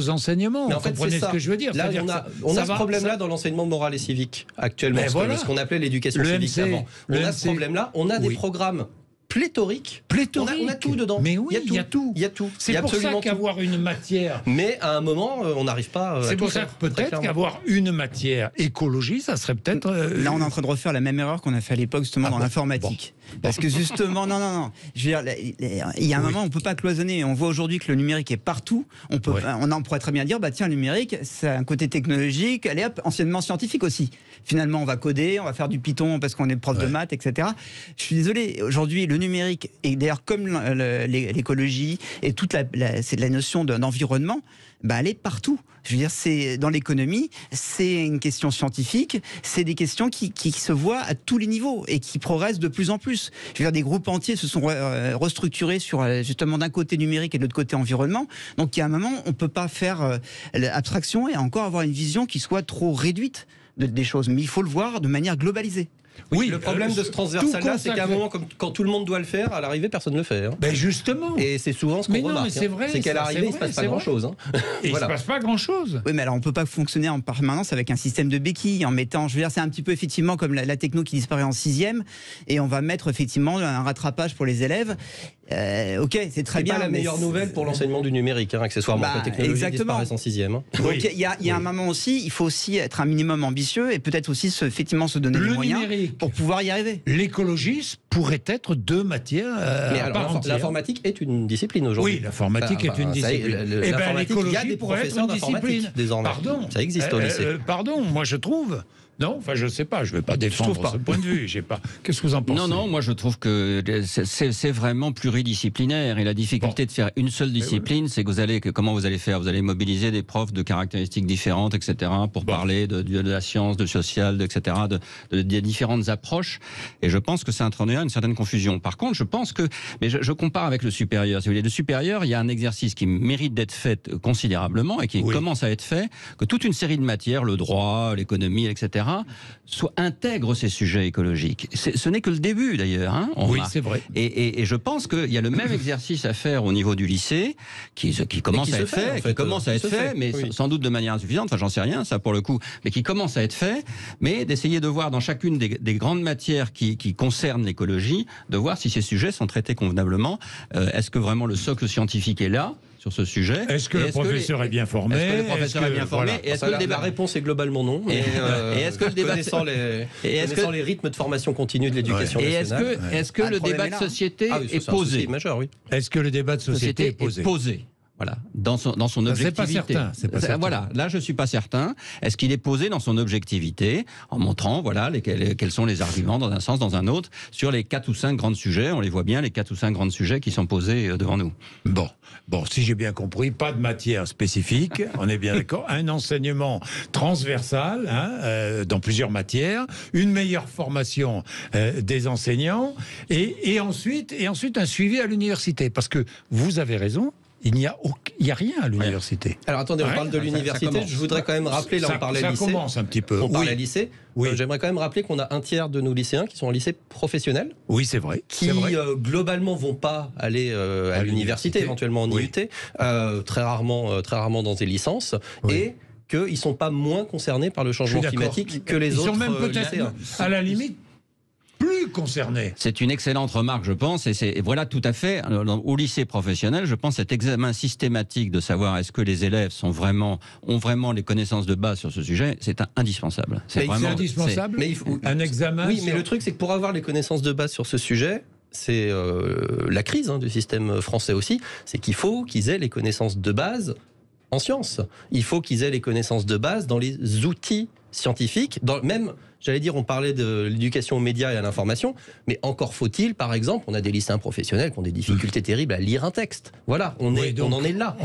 enseignements. Vous comprenez ce que je veux dire? Là, on a ce problème-là dans l'enseignement moral et civique actuellement, ce qu'on appelait l'éducation civique avant. On a ce problème-là, on a des programmes pléthorique. On a tout dedans. Mais oui, il y a tout. Il y a tout. C'est pour ça qu'avoir une matière... Mais à un moment, on n'arrive pas C'est pour ça que peut-être qu'avoir une matière écologie, ça serait peut-être... Là, on est en train de refaire la même erreur qu'on a fait à l'époque, justement, dans l'informatique. Parce que justement, non. Je veux dire, il y a un moment, on ne peut pas cloisonner. On voit aujourd'hui que le numérique est partout. On pourrait très bien dire, bah tiens, le numérique, c'est un côté technologique, allez hop, anciennement scientifique aussi. Finalement, on va coder, on va faire du Python parce qu'on est prof de maths, etc. Je suis désolé, aujourd'hui, le numérique, et d'ailleurs comme l'écologie et toute c'est la notion d'environnement, bah, elle est partout. Je veux dire, c'est dans l'économie, c'est une question scientifique, c'est des questions qui se voient à tous les niveaux et qui progressent de plus en plus. Je veux dire, des groupes entiers se sont restructurés sur justement d'un côté numérique et de l'autre côté environnement. Donc, il y a un moment, on ne peut pas faire abstraction et encore avoir une vision qui soit trop réduite des choses. Mais il faut le voir de manière globalisée. Oui, le problème de ce transversal-là, c'est qu'à un moment, quand tout le monde doit le faire, à l'arrivée, personne ne le fait. Hein. Ben justement. Et c'est souvent ce qu'on remarque. C'est qu'à l'arrivée, il ne se passe pas grand-chose. Hein. Et voilà. Il ne se passe pas grand-chose. Oui, mais alors on ne peut pas fonctionner en permanence avec un système de béquilles, en mettant, je veux dire, c'est un petit peu effectivement comme la techno qui disparaît en 6e, et on va mettre effectivement un rattrapage pour les élèves. Ok, c'est très bien. C'est pas la meilleure nouvelle pour l'enseignement du numérique, hein, accessoirement, que la technologie disparaisse en 6e. Hein. Donc il y a un moment aussi, il faut aussi être un minimum ambitieux et peut-être aussi effectivement se donner les moyens pour pouvoir y arriver. L'écologie pourrait être deux matières mais alors, l'informatique est une discipline aujourd'hui. Oui, l'informatique est une discipline. Et bien l'écologie pourrait être une discipline. Désormais. Pardon. Ça existe au lycée. Pardon, moi je trouve... Non, enfin je sais pas, je vais pas défendre ce point de vue. J'ai pas. Qu'est-ce que vous en pensez? Non, moi je trouve que c'est vraiment pluridisciplinaire et la difficulté de faire une seule discipline, c'est que comment vous allez faire? Vous allez mobiliser des profs de caractéristiques différentes, etc. pour parler de la science, de social, etc. des différentes approches. Et je pense que ça introduira une certaine confusion. Par contre, je pense que, mais je compare avec le supérieur. Si vous voulez, le supérieur, il y a un exercice qui mérite d'être fait considérablement et qui commence à être fait, que toute une série de matières, le droit, l'économie, etc. intègre ces sujets écologiques. Ce n'est que le début d'ailleurs. Hein, oui, c'est vrai. Et je pense qu'il y a le même exercice à faire au niveau du lycée, qui commence à être fait, mais sans doute de manière insuffisante, enfin j'en sais rien, ça pour le coup, mais qui commence à être fait, mais d'essayer de voir dans chacune des grandes matières qui concernent l'écologie, de voir si ces sujets sont traités convenablement. Est-ce que vraiment le socle scientifique est là sur ce sujet? Est-ce que le professeur est bien formé? Est-ce que le professeur est bien formé? Et est-ce que le débat... La réponse est globalement non. Et est-ce que le débat... Connaissant les rythmes de formation continue de l'éducation nationale... Est-ce que le débat de société est posé? Est-ce que le débat de société est posé? Voilà, dans son objectivité. C'est pas certain. Voilà, là je suis pas certain. Est-ce qu'il est posé dans son objectivité, en montrant quels sont les arguments dans un sens, dans un autre, sur les 4 ou 5 grands sujets? On les voit bien, les 4 ou 5 grands sujets qui sont posés devant nous. Bon, si j'ai bien compris, pas de matière spécifique, on est bien d'accord. Un enseignement transversal dans plusieurs matières, une meilleure formation des enseignants et ensuite un suivi à l'université. Parce que vous avez raison. Il n'y a rien à l'université. Alors attendez, on parle de l'université. Je voudrais quand même rappeler, là on parlait lycée. Ça commence un petit peu. On parlait lycée. J'aimerais quand même rappeler qu'on a un tiers de nos lycéens qui sont en lycée professionnel. Oui, c'est vrai. Qui globalement vont pas aller à l'université, éventuellement en IUT, très rarement dans des licences. Et qu'ils ne sont pas moins concernés par le changement climatique que les autres lycéens. Ils sont même peut-être, à la limite, plus concernés. C'est une excellente remarque, je pense, et voilà tout à fait, au lycée professionnel, je pense cet examen systématique de savoir est-ce que les élèves ont vraiment les connaissances de base sur ce sujet, c'est indispensable. C'est indispensable, mais il faut un examen. Oui, mais le truc, c'est que pour avoir les connaissances de base sur ce sujet, c'est la crise du système français aussi, c'est qu'il faut qu'ils aient les connaissances de base en sciences. Il faut qu'ils aient les connaissances de base dans les outils scientifiques, j'allais dire, on parlait de l'éducation aux médias et à l'information, mais encore faut-il, par exemple, on a des lycéens professionnels qui ont des difficultés terribles à lire un texte. Voilà, on en est là,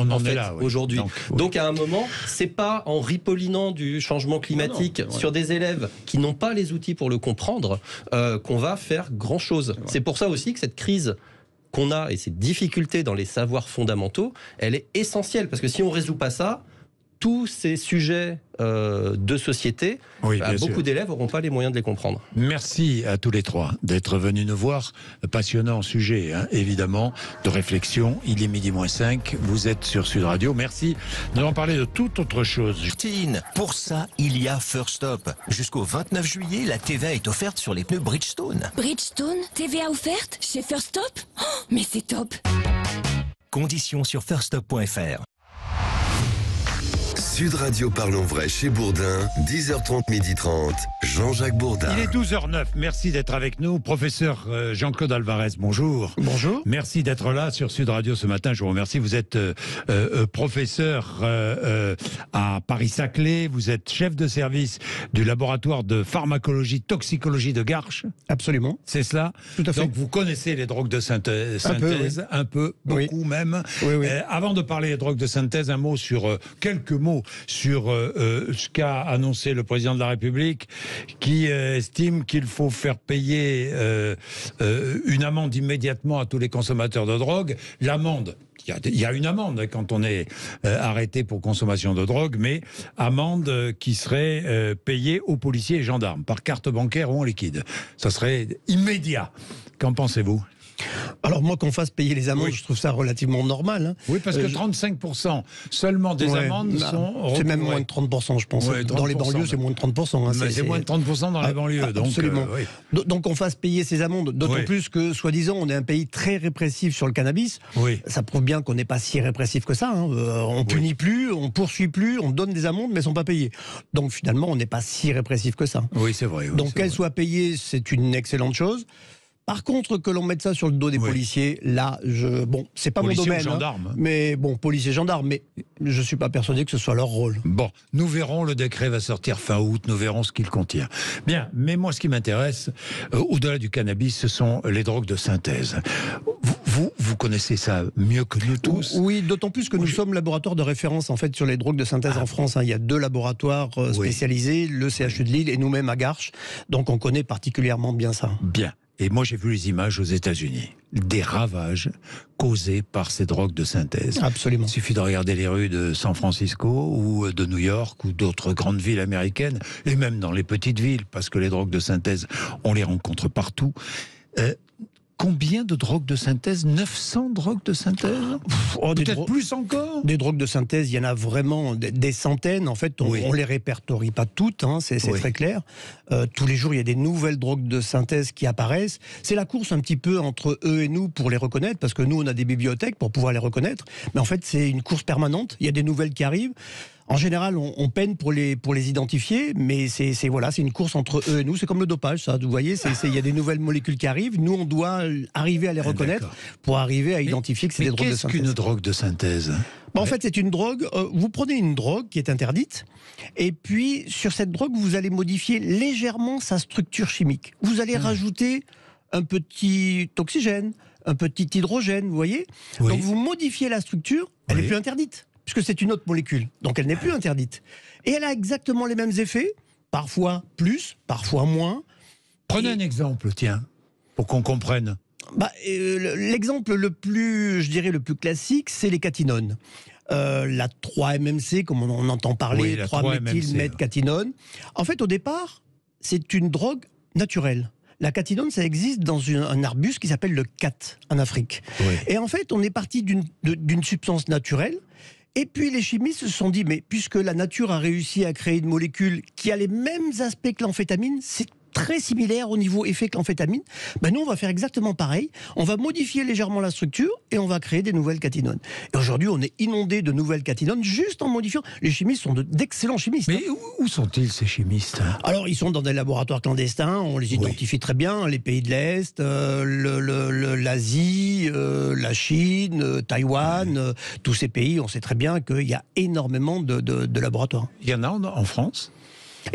aujourd'hui. Donc à un moment, c'est pas en ripollinant du changement climatique sur des élèves qui n'ont pas les outils pour le comprendre qu'on va faire grand-chose. C'est pour ça aussi que cette crise qu'on a et ces difficultés dans les savoirs fondamentaux, elle est essentielle, parce que si on résout pas ça, tous ces sujets de société, beaucoup d'élèves n'auront pas les moyens de les comprendre. Merci à tous les trois d'être venus nous voir. Passionnant sujet, évidemment, de réflexion. Il est 12:05, vous êtes sur Sud Radio. Merci. Nous allons parler de toute autre chose. Pour ça, il y a First Stop. Jusqu'au 29 juillet, la TVA est offerte sur les pneus Bridgestone. Bridgestone, TVA offerte chez First Stop. Oh, mais c'est top. Conditions sur firststop.fr. Sud Radio Parlons Vrai chez Bourdin, 10h30, 12h30, Jean-Jacques Bourdin. Il est 12h09, merci d'être avec nous. Professeur Jean-Claude Alvarez, bonjour. Bonjour. Merci d'être là sur Sud Radio ce matin, je vous remercie. Vous êtes professeur à Paris-Saclay, vous êtes chef de service du laboratoire de pharmacologie, toxicologie de Garches. Absolument. C'est cela? Tout à fait. Donc vous connaissez les drogues de synthèse, un peu, beaucoup même. Oui. Avant de parler des drogues de synthèse, un mot sur quelques mots sur ce qu'a annoncé le président de la République, qui estime qu'il faut faire payer une amende immédiatement à tous les consommateurs de drogue. L'amende, il y a une amende quand on est arrêté pour consommation de drogue, mais amende qui serait payée aux policiers et gendarmes par carte bancaire ou en liquide. Ça serait immédiat. Qu'en pensez-vous ? Alors moi, qu'on fasse payer les amendes, je trouve ça relativement normal. Hein. Oui, parce que 35% seulement des amendes sont... C'est même moins de 30%, je pense. Dans les banlieues, c'est moins de 30%. Hein. C'est moins de 30% dans les banlieues. Donc, absolument. Donc on fasse payer ces amendes, d'autant plus que, soi-disant, on est un pays très répressif sur le cannabis. Ça prouve bien qu'on n'est pas si répressif que ça. Hein. On punit plus, on poursuit plus, on donne des amendes, mais elles ne sont pas payées. Donc finalement, on n'est pas si répressif que ça. Oui, c'est vrai. Donc qu'elles soient payées, c'est une excellente chose. Par contre, que l'on mette ça sur le dos des policiers, là, c'est pas mon domaine. Gendarmes. Mais bon, policiers, gendarmes, mais je suis pas persuadé que ce soit leur rôle. Bon, nous verrons, le décret va sortir fin août, nous verrons ce qu'il contient. Bien, mais moi, ce qui m'intéresse, au-delà du cannabis, ce sont les drogues de synthèse. Vous connaissez ça mieux que nous tous. Oui, d'autant plus que nous sommes laboratoire de référence en fait sur les drogues de synthèse en France. Il y a 2 laboratoires spécialisés, le CHU de Lille et nous-mêmes à Garches. Donc on connaît particulièrement bien ça. Bien. Et moi, j'ai vu les images aux États-Unis, des ravages causés par ces drogues de synthèse. Absolument. Il suffit de regarder les rues de San Francisco ou de New York ou d'autres grandes villes américaines, et même dans les petites villes, parce que les drogues de synthèse, on les rencontre partout. Combien de drogues de synthèse? 900 drogues de synthèse? Peut-être plus encore? Des drogues de synthèse, il y en a vraiment des centaines. En fait, on les répertorie pas toutes, hein, c'est très clair. Tous les jours, il y a des nouvelles drogues de synthèse qui apparaissent. C'est la course un petit peu entre eux et nous pour les reconnaître, parce que nous, on a des bibliothèques pour pouvoir les reconnaître. Mais en fait, c'est une course permanente. Il y a des nouvelles qui arrivent. En général, on peine pour les identifier, mais c'est une course entre eux et nous. C'est comme le dopage, ça. Vous voyez, il y a des nouvelles molécules qui arrivent. Nous, on doit arriver à les reconnaître pour arriver à identifier que c'est des drogues de synthèse. Qu'est-ce qu'une drogue de synthèse? En fait, c'est une drogue. Vous prenez une drogue qui est interdite, et puis sur cette drogue, vous allez modifier légèrement sa structure chimique. Vous allez rajouter un petit oxygène, un petit hydrogène, vous voyez. Donc vous modifiez la structure, elle n'est plus interdite, puisque c'est une autre molécule, donc elle n'est plus interdite. Et elle a exactement les mêmes effets, parfois plus, parfois moins. Prenez un exemple, tiens, pour qu'on comprenne. L'exemple le plus classique, c'est les catinones. La 3-MMC, comme on entend parler, 3-méthylméthcatinone. En fait, au départ, c'est une drogue naturelle. La catinone, ça existe dans un arbuste qui s'appelle le cat en Afrique. Et en fait, on est parti d'une substance naturelle. Et puis les chimistes se sont dit, mais puisque la nature a réussi à créer une molécule qui a les mêmes aspects que l'amphétamine, c'est très similaire au niveau effet que l'amphétamine, nous on va faire exactement pareil, on va modifier légèrement la structure et on va créer des nouvelles catinones. Et aujourd'hui on est inondé de nouvelles catinones juste en modifiant. Les chimistes sont d'excellents chimistes. Mais où sont-ils ces chimistes? Alors ils sont dans des laboratoires clandestins, on les identifie très bien, les pays de l'Est, l'Asie, la Chine, Taïwan, tous ces pays, on sait très bien qu'il y a énormément de laboratoires. Il y en a en France?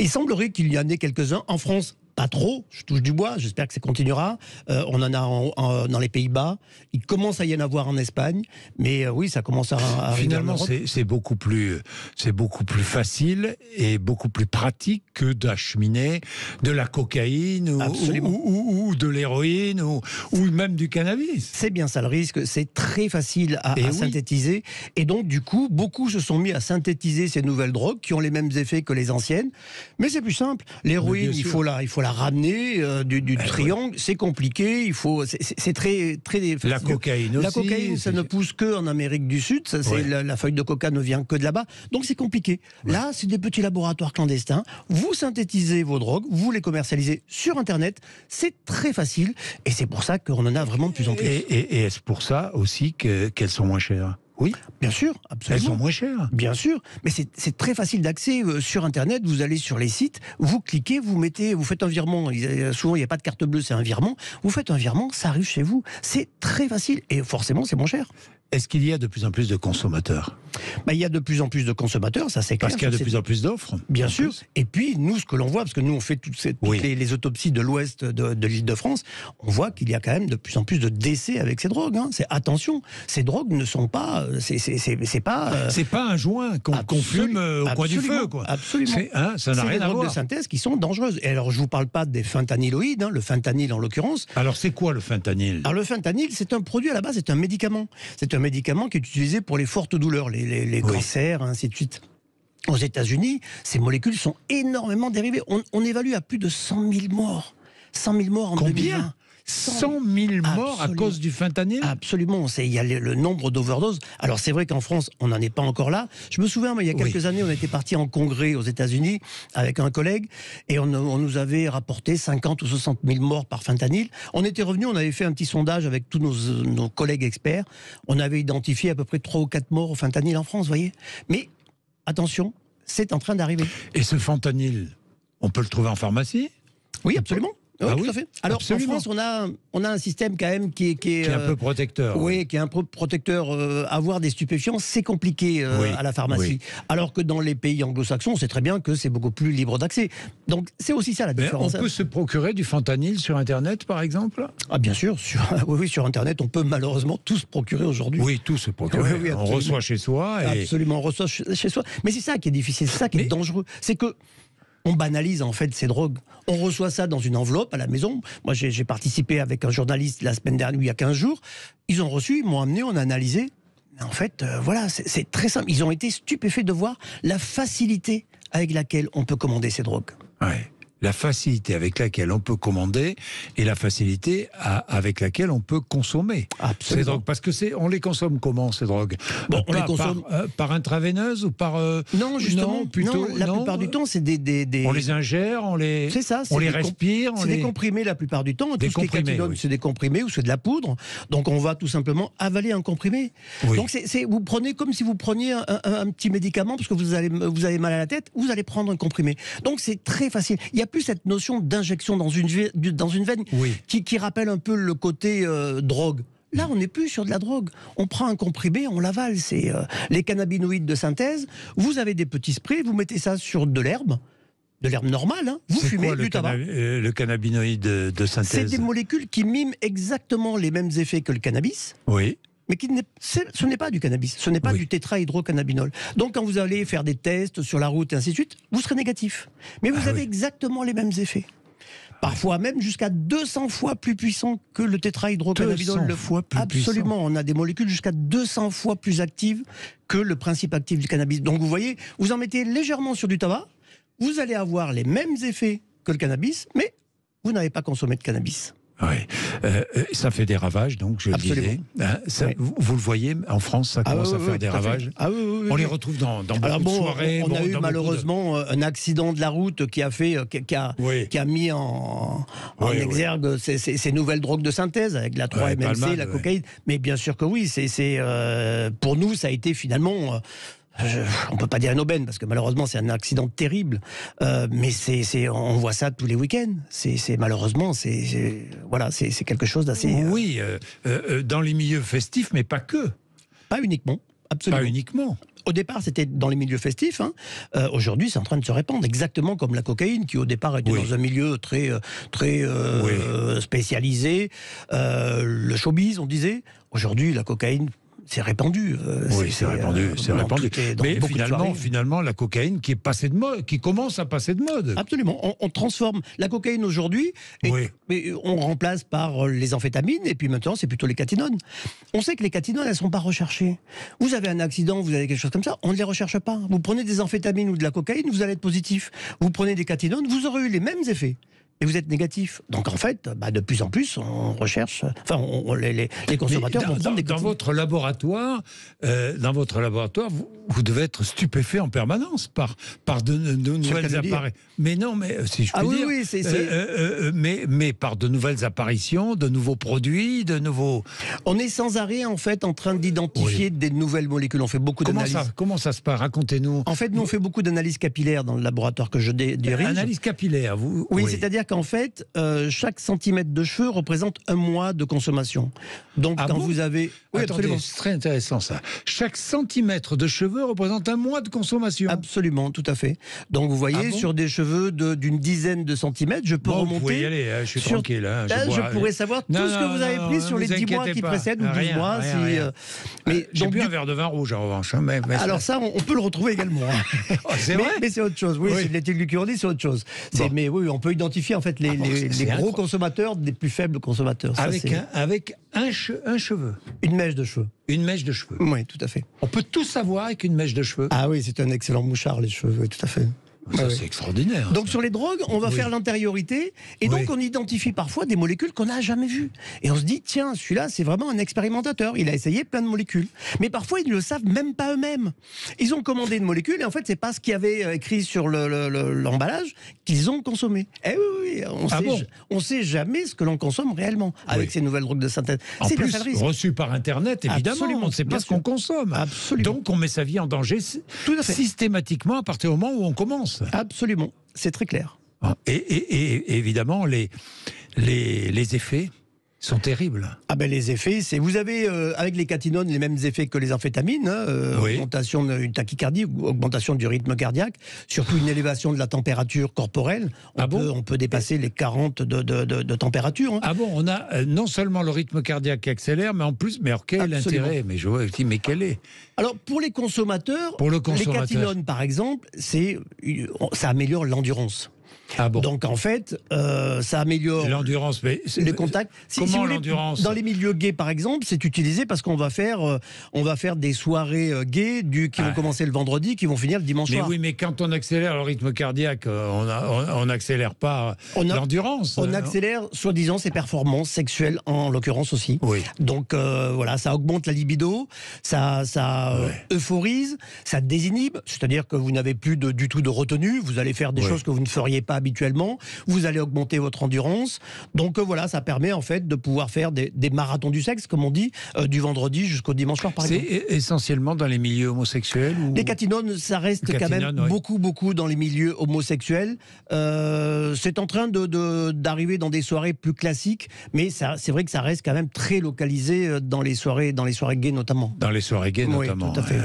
Il semblerait qu'il y en ait quelques-uns en France. pas trop, je touche du bois, j'espère que ça continuera. On en a dans les Pays-Bas, il commence à y en avoir en Espagne, mais oui, ça commence à finalement, c'est beaucoup plus facile et beaucoup plus pratique que d'acheminer de la cocaïne ou de l'héroïne ou même du cannabis. C'est bien ça le risque, c'est très facile à synthétiser, et donc du coup, beaucoup se sont mis à synthétiser ces nouvelles drogues qui ont les mêmes effets que les anciennes, mais c'est plus simple. L'héroïne, il faut la ramener du triangle, c'est compliqué, c'est très facile. La cocaïne aussi. La cocaïne, ça ne pousse que en Amérique du Sud, la feuille de coca ne vient que de là-bas, donc c'est compliqué. Là, c'est des petits laboratoires clandestins, vous synthétisez vos drogues, vous les commercialisez sur Internet, c'est très facile, et c'est pour ça qu'on en a vraiment de plus en plus. Et est-ce pour ça aussi qu'elles sont moins chères ? Oui, bien sûr, absolument. Elles sont moins chères. Bien sûr, mais c'est très facile d'accès sur Internet. Vous allez sur les sites, vous cliquez, vous faites un virement. Souvent, il n'y a pas de carte bleue, c'est un virement. Vous faites un virement, ça arrive chez vous. C'est très facile et forcément, c'est moins cher. Est-ce qu'il y a de plus en plus de consommateurs ? Il y a de plus en plus de consommateurs, ça c'est clair. Parce qu'il y a de plus en plus d'offres. Bien sûr. Et puis, nous, ce que l'on voit, parce que nous, on fait toutes les autopsies de l'ouest de l'Île-de-France, on voit qu'il y a quand même de plus en plus de décès avec ces drogues. Attention, ces drogues ne sont pas... C'est pas un joint qu'on fume au coin du feu, quoi. Absolument. Ça n'a rien à voir. C'est des drogues de synthèse qui sont dangereuses. Et alors, je ne vous parle pas des fentanyloïdes, le fentanyl en l'occurrence. Alors, c'est quoi le fentanyl ? Alors, le fentanyl, c'est un produit à la base, c'est un médicament. C'est un médicament qui est utilisé pour les fortes douleurs, les cancers, ainsi de suite. Aux États-Unis, ces molécules sont énormément dérivées. On évalue à plus de 100 000 morts. 100 000 morts en 2020. 100 000 morts à cause du fentanyl ? Absolument, il y a le nombre d'overdoses. Alors c'est vrai qu'en France, on n'en est pas encore là. Je me souviens, il y a quelques années, on était parti en congrès aux États-Unis avec un collègue et on nous avait rapporté 50 ou 60 000 morts par fentanyl. On était revenu, on avait fait un petit sondage avec tous nos collègues experts. On avait identifié à peu près 3 ou 4 morts au fentanyl en France, vous voyez. Mais attention, c'est en train d'arriver. Et ce fentanyl, on peut le trouver en pharmacie ? Oui, absolument. Oui, tout à fait. Alors absolument. en France, on a un système quand même qui est un peu protecteur. Oui, qui est un peu protecteur. Avoir des stupéfiants, c'est compliqué à la pharmacie. Alors que dans les pays anglo-saxons, on sait très bien que c'est beaucoup plus libre d'accès. Donc c'est aussi ça la différence. On peut se procurer du fentanyl sur Internet, par exemple ? Ah bien sûr, sur Internet, on peut malheureusement tout se procurer aujourd'hui. Oui, tout se procurer. Oui, on reçoit chez soi. Absolument, on reçoit chez soi. Mais c'est ça qui est difficile, c'est ça qui est dangereux. C'est que on banalise en fait ces drogues. On reçoit ça dans une enveloppe à la maison. Moi, j'ai participé avec un journaliste la semaine dernière, il y a 15 jours. Ils ont reçu, ils m'ont amené, on a analysé. En fait, voilà, c'est très simple. Ils ont été stupéfaits de voir la facilité avec laquelle on peut commander ces drogues. Ouais. La facilité avec laquelle on peut commander et la facilité avec laquelle on peut consommer ces drogues. Parce que on les consomme comment, ces drogues ? On les consomme par intraveineuse ou par... Non, justement, la plupart du temps, c'est des... On les ingère, on les respire. C'est des comprimés la plupart du temps. Tout ce qui est catinone, c'est des comprimés ou c'est de la poudre. Donc on va tout simplement avaler un comprimé. Oui. Donc vous prenez comme si vous preniez un petit médicament parce que vous avez mal à la tête, vous allez prendre un comprimé. Donc c'est très facile. Il y a plus cette notion d'injection dans une veine qui rappelle un peu le côté drogue. Là, on n'est plus sur de la drogue. On prend un comprimé, on l'avale. C'est les cannabinoïdes de synthèse. Vous avez des petits sprays, vous mettez ça sur de l'herbe normale. Vous fumez du tabac. Le cannabinoïde de synthèse. C'est des molécules qui miment exactement les mêmes effets que le cannabis. Oui. Mais ce n'est pas du cannabis, ce n'est pas du tétrahydrocannabinol. Donc quand vous allez faire des tests sur la route et ainsi de suite, vous serez négatif. Mais vous avez exactement les mêmes effets. Parfois même jusqu'à 200 fois plus puissant que le tétrahydrocannabinol. 200 fois plus Absolument, puissant. on a des molécules jusqu'à 200 fois plus actives que le principe actif du cannabis. Donc vous voyez, vous en mettez légèrement sur du tabac, vous allez avoir les mêmes effets que le cannabis, mais vous n'avez pas consommé de cannabis. Oui, ça fait des ravages, donc je le disais. Vous le voyez, en France, ça commence à faire des ravages. On les retrouve dans beaucoup de soirées. On a eu malheureusement un accident de la route qui a mis en exergue ces nouvelles drogues de synthèse avec la 3-MMC, la cocaïne. Mais bien sûr que oui, pour nous, ça a été finalement... on ne peut pas dire une aubaine, parce que malheureusement, c'est un accident terrible. Mais on voit ça tous les week-ends. Malheureusement, c'est quelque chose d'assez... Oui, dans les milieux festifs, mais pas que. Pas uniquement. Absolument. Pas uniquement. Au départ, c'était dans les milieux festifs. Aujourd'hui, c'est en train de se répandre, exactement comme la cocaïne, qui au départ était dans un milieu très spécialisé. Le showbiz, on disait. Aujourd'hui, la cocaïne... c'est répandu. C'est répandu. Mais finalement, la cocaïne qui est passée de mode, qui commence à passer de mode. Absolument. On transforme la cocaïne aujourd'hui, mais on remplace par les amphétamines, et puis maintenant, c'est plutôt les catinones. On sait que les catinones, elles ne sont pas recherchées. Vous avez un accident, vous avez quelque chose comme ça, on ne les recherche pas. Vous prenez des amphétamines ou de la cocaïne, vous allez être positif. Vous prenez des catinones, vous aurez eu les mêmes effets. Et vous êtes négatif. Donc en fait, de plus en plus, on recherche. Enfin, les consommateurs vont prendre des dans votre laboratoire, vous devez être stupéfait en permanence par de nouvelles apparitions. Mais non, mais si je puis dire. Mais par de nouvelles apparitions, de nouveaux produits, de nouveaux. On est sans arrêt en fait en train d'identifier des nouvelles molécules. On fait beaucoup d'analyses. Comment ça se passe? Racontez-nous. En fait, nous on fait beaucoup d'analyses capillaires dans le laboratoire que je dirige. Analyse capillaire, vous. Oui. C'est-à-dire qu'en fait, chaque centimètre de cheveux représente un mois de consommation. Donc, quand vous avez... Oui, absolument. C'est très intéressant, ça. Chaque centimètre de cheveux représente un mois de consommation. Absolument, tout à fait. Donc, vous voyez, sur des cheveux d'une dizaine de centimètres, je peux remonter... Vous pouvez y aller, je suis tranquille. Je pourrais savoir tout ce que vous avez pris sur les 10 mois qui précèdent, ou 12 mois. J'ai bu un verre de vin rouge, en revanche. Alors ça, on peut le retrouver également. C'est vrai? Mais c'est autre chose. Oui, c'est de l'éthylglucuronide, c'est autre chose. Mais oui, on peut identifier, en fait, les gros consommateurs des plus faibles consommateurs. Avec un cheveu. Une mèche de cheveux. Une mèche de cheveux. Oui, tout à fait. On peut tout savoir avec une mèche de cheveux. Ah oui, c'est un excellent mouchard, les cheveux, oui, tout à fait. C'est extraordinaire. Donc sur les drogues, on va faire l'antériorité et donc on identifie parfois des molécules qu'on n'a jamais vues. Et on se dit, tiens, celui-là, c'est vraiment un expérimentateur. Il a essayé plein de molécules. Mais parfois, ils ne le savent même pas eux-mêmes. Ils ont commandé une molécule et en fait, c'est pas ce qu'il y avait écrit sur l'emballage qu'ils ont consommé. Eh oui, on sait jamais ce que l'on consomme réellement avec ces nouvelles drogues de synthèse. En plus, reçu par Internet, évidemment, absolument, on ne sait pas ce qu'on consomme. Absolument. Donc, on met sa vie en danger systématiquement à partir du moment où on commence. Absolument, c'est très clair. Et évidemment, les effets sont terribles. Ah ben les effets, vous avez avec les catinones les mêmes effets que les amphétamines, augmentation d'une tachycardie, augmentation du rythme cardiaque, surtout une élévation de la température corporelle. On peut dépasser les 40 de température. Ah bon, on a non seulement le rythme cardiaque qui accélère, mais en plus, mais alors quel est l'intérêt? Mais quel est? Alors pour les consommateurs, les catinones par exemple, ça améliore l'endurance. Donc en fait, ça améliore l'endurance, mais les contacts. Comment l'endurance? Dans les milieux gays, par exemple, c'est utilisé parce qu'on va faire des soirées gays qui vont commencer le vendredi, qui vont finir le dimanche soir. Mais oui, mais quand on accélère le rythme cardiaque, on n'accélère pas l'endurance. On accélère, soi-disant, ses performances sexuelles, en l'occurrence aussi. Oui. Donc voilà, ça augmente la libido, ça euphorise, ça désinhibe, c'est-à-dire que vous n'avez plus du tout de retenue, vous allez faire des choses que vous ne feriez pas habituellement, vous allez augmenter votre endurance. Donc voilà, ça permet en fait de pouvoir faire des marathons du sexe, comme on dit, du vendredi jusqu'au dimanche soir par exemple. C'est essentiellement dans les milieux homosexuels Les catinones, ça reste quand même beaucoup dans les milieux homosexuels. C'est en train d'arriver dans des soirées plus classiques, mais c'est vrai que ça reste quand même très localisé dans les soirées gays notamment. Dans les soirées gays notamment. Oui, tout à fait.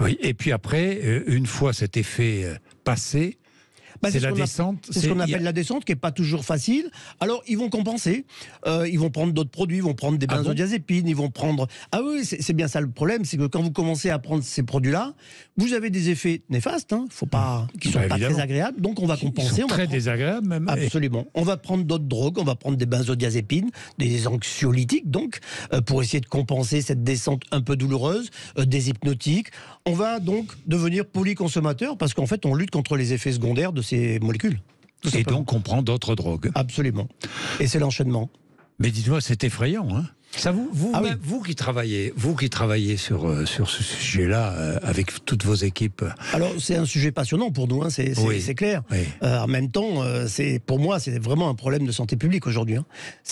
Oui. Et puis après, une fois cet effet passé, c'est la descente. C'est ce qu'on appelle la descente, qui n'est pas toujours facile. Alors, ils vont compenser. Ils vont prendre d'autres produits, ils vont prendre des benzodiazépines, ils vont prendre... Ah oui, c'est bien ça le problème, c'est que quand vous commencez à prendre ces produits-là, vous avez des effets néfastes, qui ne sont pas très agréables, donc on va compenser. Très désagréables même. Absolument. On va prendre d'autres drogues, on va prendre des benzodiazépines, des anxiolytiques, donc, pour essayer de compenser cette descente un peu douloureuse, des hypnotiques. On va donc devenir polyconsommateur, parce qu'en fait, on lutte contre les effets secondaires de ces molécules. Et donc on prend d'autres drogues. Absolument. Et c'est l'enchaînement. Mais dites-moi, c'est effrayant, hein? Ça, vous qui travaillez sur ce sujet-là avec toutes vos équipes. Alors c'est un sujet passionnant pour nous, c'est clair. Oui. En même temps, pour moi c'est vraiment un problème de santé publique aujourd'hui.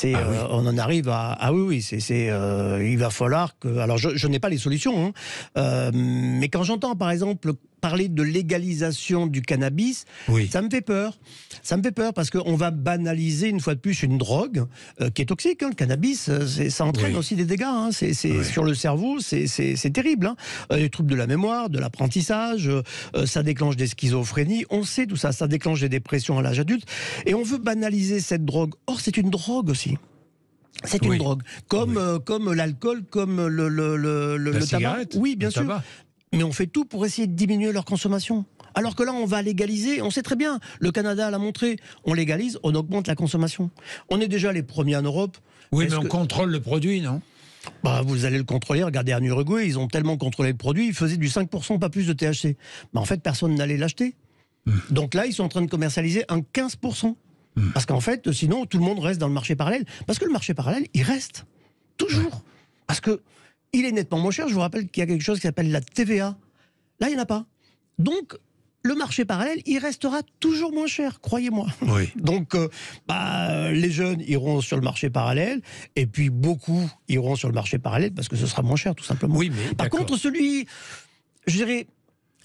On en arrive à il va falloir que. Alors je n'ai pas les solutions, mais quand j'entends par exemple parler de légalisation du cannabis, ça me fait peur. Ça me fait peur parce qu'on va banaliser une fois de plus une drogue qui est toxique. Le cannabis, ça entraîne aussi des dégâts. Sur le cerveau, c'est terrible. Les troubles de la mémoire, de l'apprentissage, ça déclenche des schizophrénies. On sait tout ça. Ça déclenche des dépressions à l'âge adulte. Et on veut banaliser cette drogue. Or, c'est une drogue aussi. C'est une drogue. Comme l'alcool, comme le tabac. Oui, bien sûr. Tabac. Mais on fait tout pour essayer de diminuer leur consommation. Alors que là, on va légaliser, on sait très bien, le Canada l'a montré, on légalise, on augmente la consommation. On est déjà les premiers en Europe. Oui, mais on contrôle le produit, non ? Vous allez le contrôler, regardez en Uruguay, ils ont tellement contrôlé le produit, ils faisaient du 5%, pas plus de THC. En fait, personne n'allait l'acheter. Donc là, ils sont en train de commercialiser un 15%. Parce qu'en fait, sinon, tout le monde reste dans le marché parallèle. Parce que le marché parallèle, il reste. Toujours. Parce que il est nettement moins cher. Je vous rappelle qu'il y a quelque chose qui s'appelle la TVA. Là, il n'y en a pas. Donc, le marché parallèle, il restera toujours moins cher, croyez-moi. Donc, les jeunes iront sur le marché parallèle, et puis beaucoup iront sur le marché parallèle parce que ce sera moins cher, tout simplement. Par contre, celui, je dirais,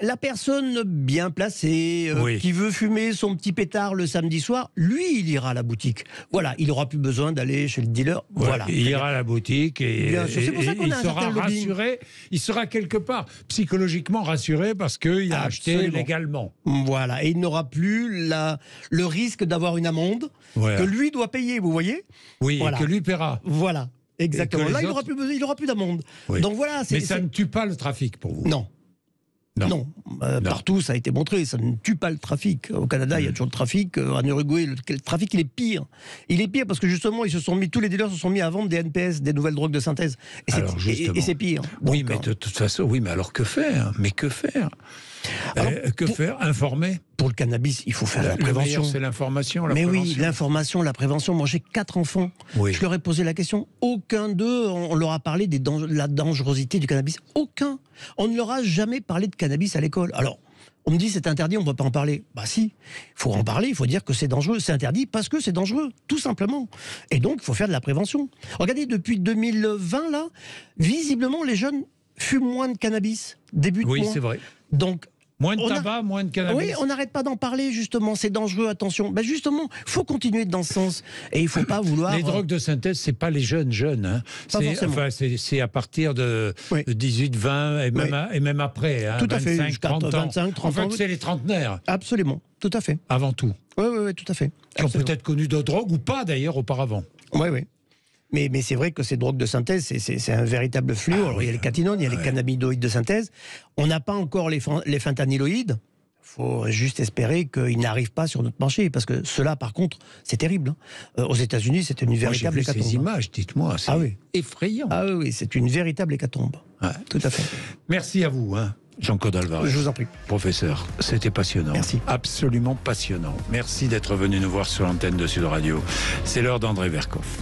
la personne bien placée, qui veut fumer son petit pétard le samedi soir, lui, il ira à la boutique. Voilà, il n'aura plus besoin d'aller chez le dealer. Voilà. Il ira à la boutique et c'est pour ça qu'on a un certain lobbying. Rassuré. Il sera quelque part psychologiquement rassuré parce qu'il a acheté légalement. Voilà, et il n'aura plus le risque d'avoir une amende que lui doit payer, vous voyez ? Oui, et que lui paiera. Voilà, exactement. Là, il n'aura plus d'amende. Donc voilà. Mais ça ne tue pas le trafic pour vous ? Non. Non. Partout, ça a été montré, ça ne tue pas le trafic. Au Canada, il y a toujours le trafic. En Uruguay, le trafic, il est pire. Il est pire parce que justement, tous les dealers se sont mis à vendre des NPS, des nouvelles drogues de synthèse. Et c'est pire. Oui, mais de toute façon, mais alors que faire ? Que faire ? Informer ? Pour le cannabis, il faut faire la prévention. C'est l'information, la prévention. Mais oui, l'information, la prévention. Moi, j'ai 4 enfants. Je leur ai posé la question. Aucun d'eux, on leur a parlé de la dangerosité du cannabis. Aucun. On ne leur a jamais parlé de cannabis à l'école. Alors, on me dit c'est interdit, on ne peut pas en parler. Bah si, il faut en parler, il faut dire que c'est dangereux. C'est interdit parce que c'est dangereux, tout simplement. Et donc, il faut faire de la prévention. Regardez, depuis 2020, là, visiblement, les jeunes fument moins de cannabis. Oui, c'est vrai. Donc, moins de tabac, moins de cannabis. Oui, on n'arrête pas d'en parler, justement. C'est dangereux, attention. Justement, il faut continuer dans ce sens. Et il ne faut pas vouloir... Les drogues de synthèse, ce n'est pas les jeunes. Hein. C'est à partir de 18, 20 et même après. Hein, tout à 25, fait, 30 ans. 25, 30 ans. En fait, c'est les trentenaires. Absolument, tout à fait. Avant tout. Oui, tout à fait. Qui ont peut-être connu d'autres drogues ou pas, d'ailleurs, auparavant. Oui. Mais c'est vrai que ces drogues de synthèse, c'est un véritable fléau. Alors, il y a les catinones, il y a les cannabinoïdes de synthèse. On n'a pas encore les fentanyloïdes. Il faut juste espérer qu'ils n'arrivent pas sur notre marché. Parce que cela, par contre, c'est terrible. Aux États-Unis, c'est une véritable hécatombe. Ces images, dites-moi, c'est effrayant. Ah oui, c'est une véritable hécatombe. Tout à fait. Merci à vous, Jean-Claude Alvarez. Je vous en prie. Professeur, c'était passionnant. Merci. Absolument passionnant. Merci d'être venu nous voir sur l'antenne de Sud Radio. C'est l'heure d'André Verkoff.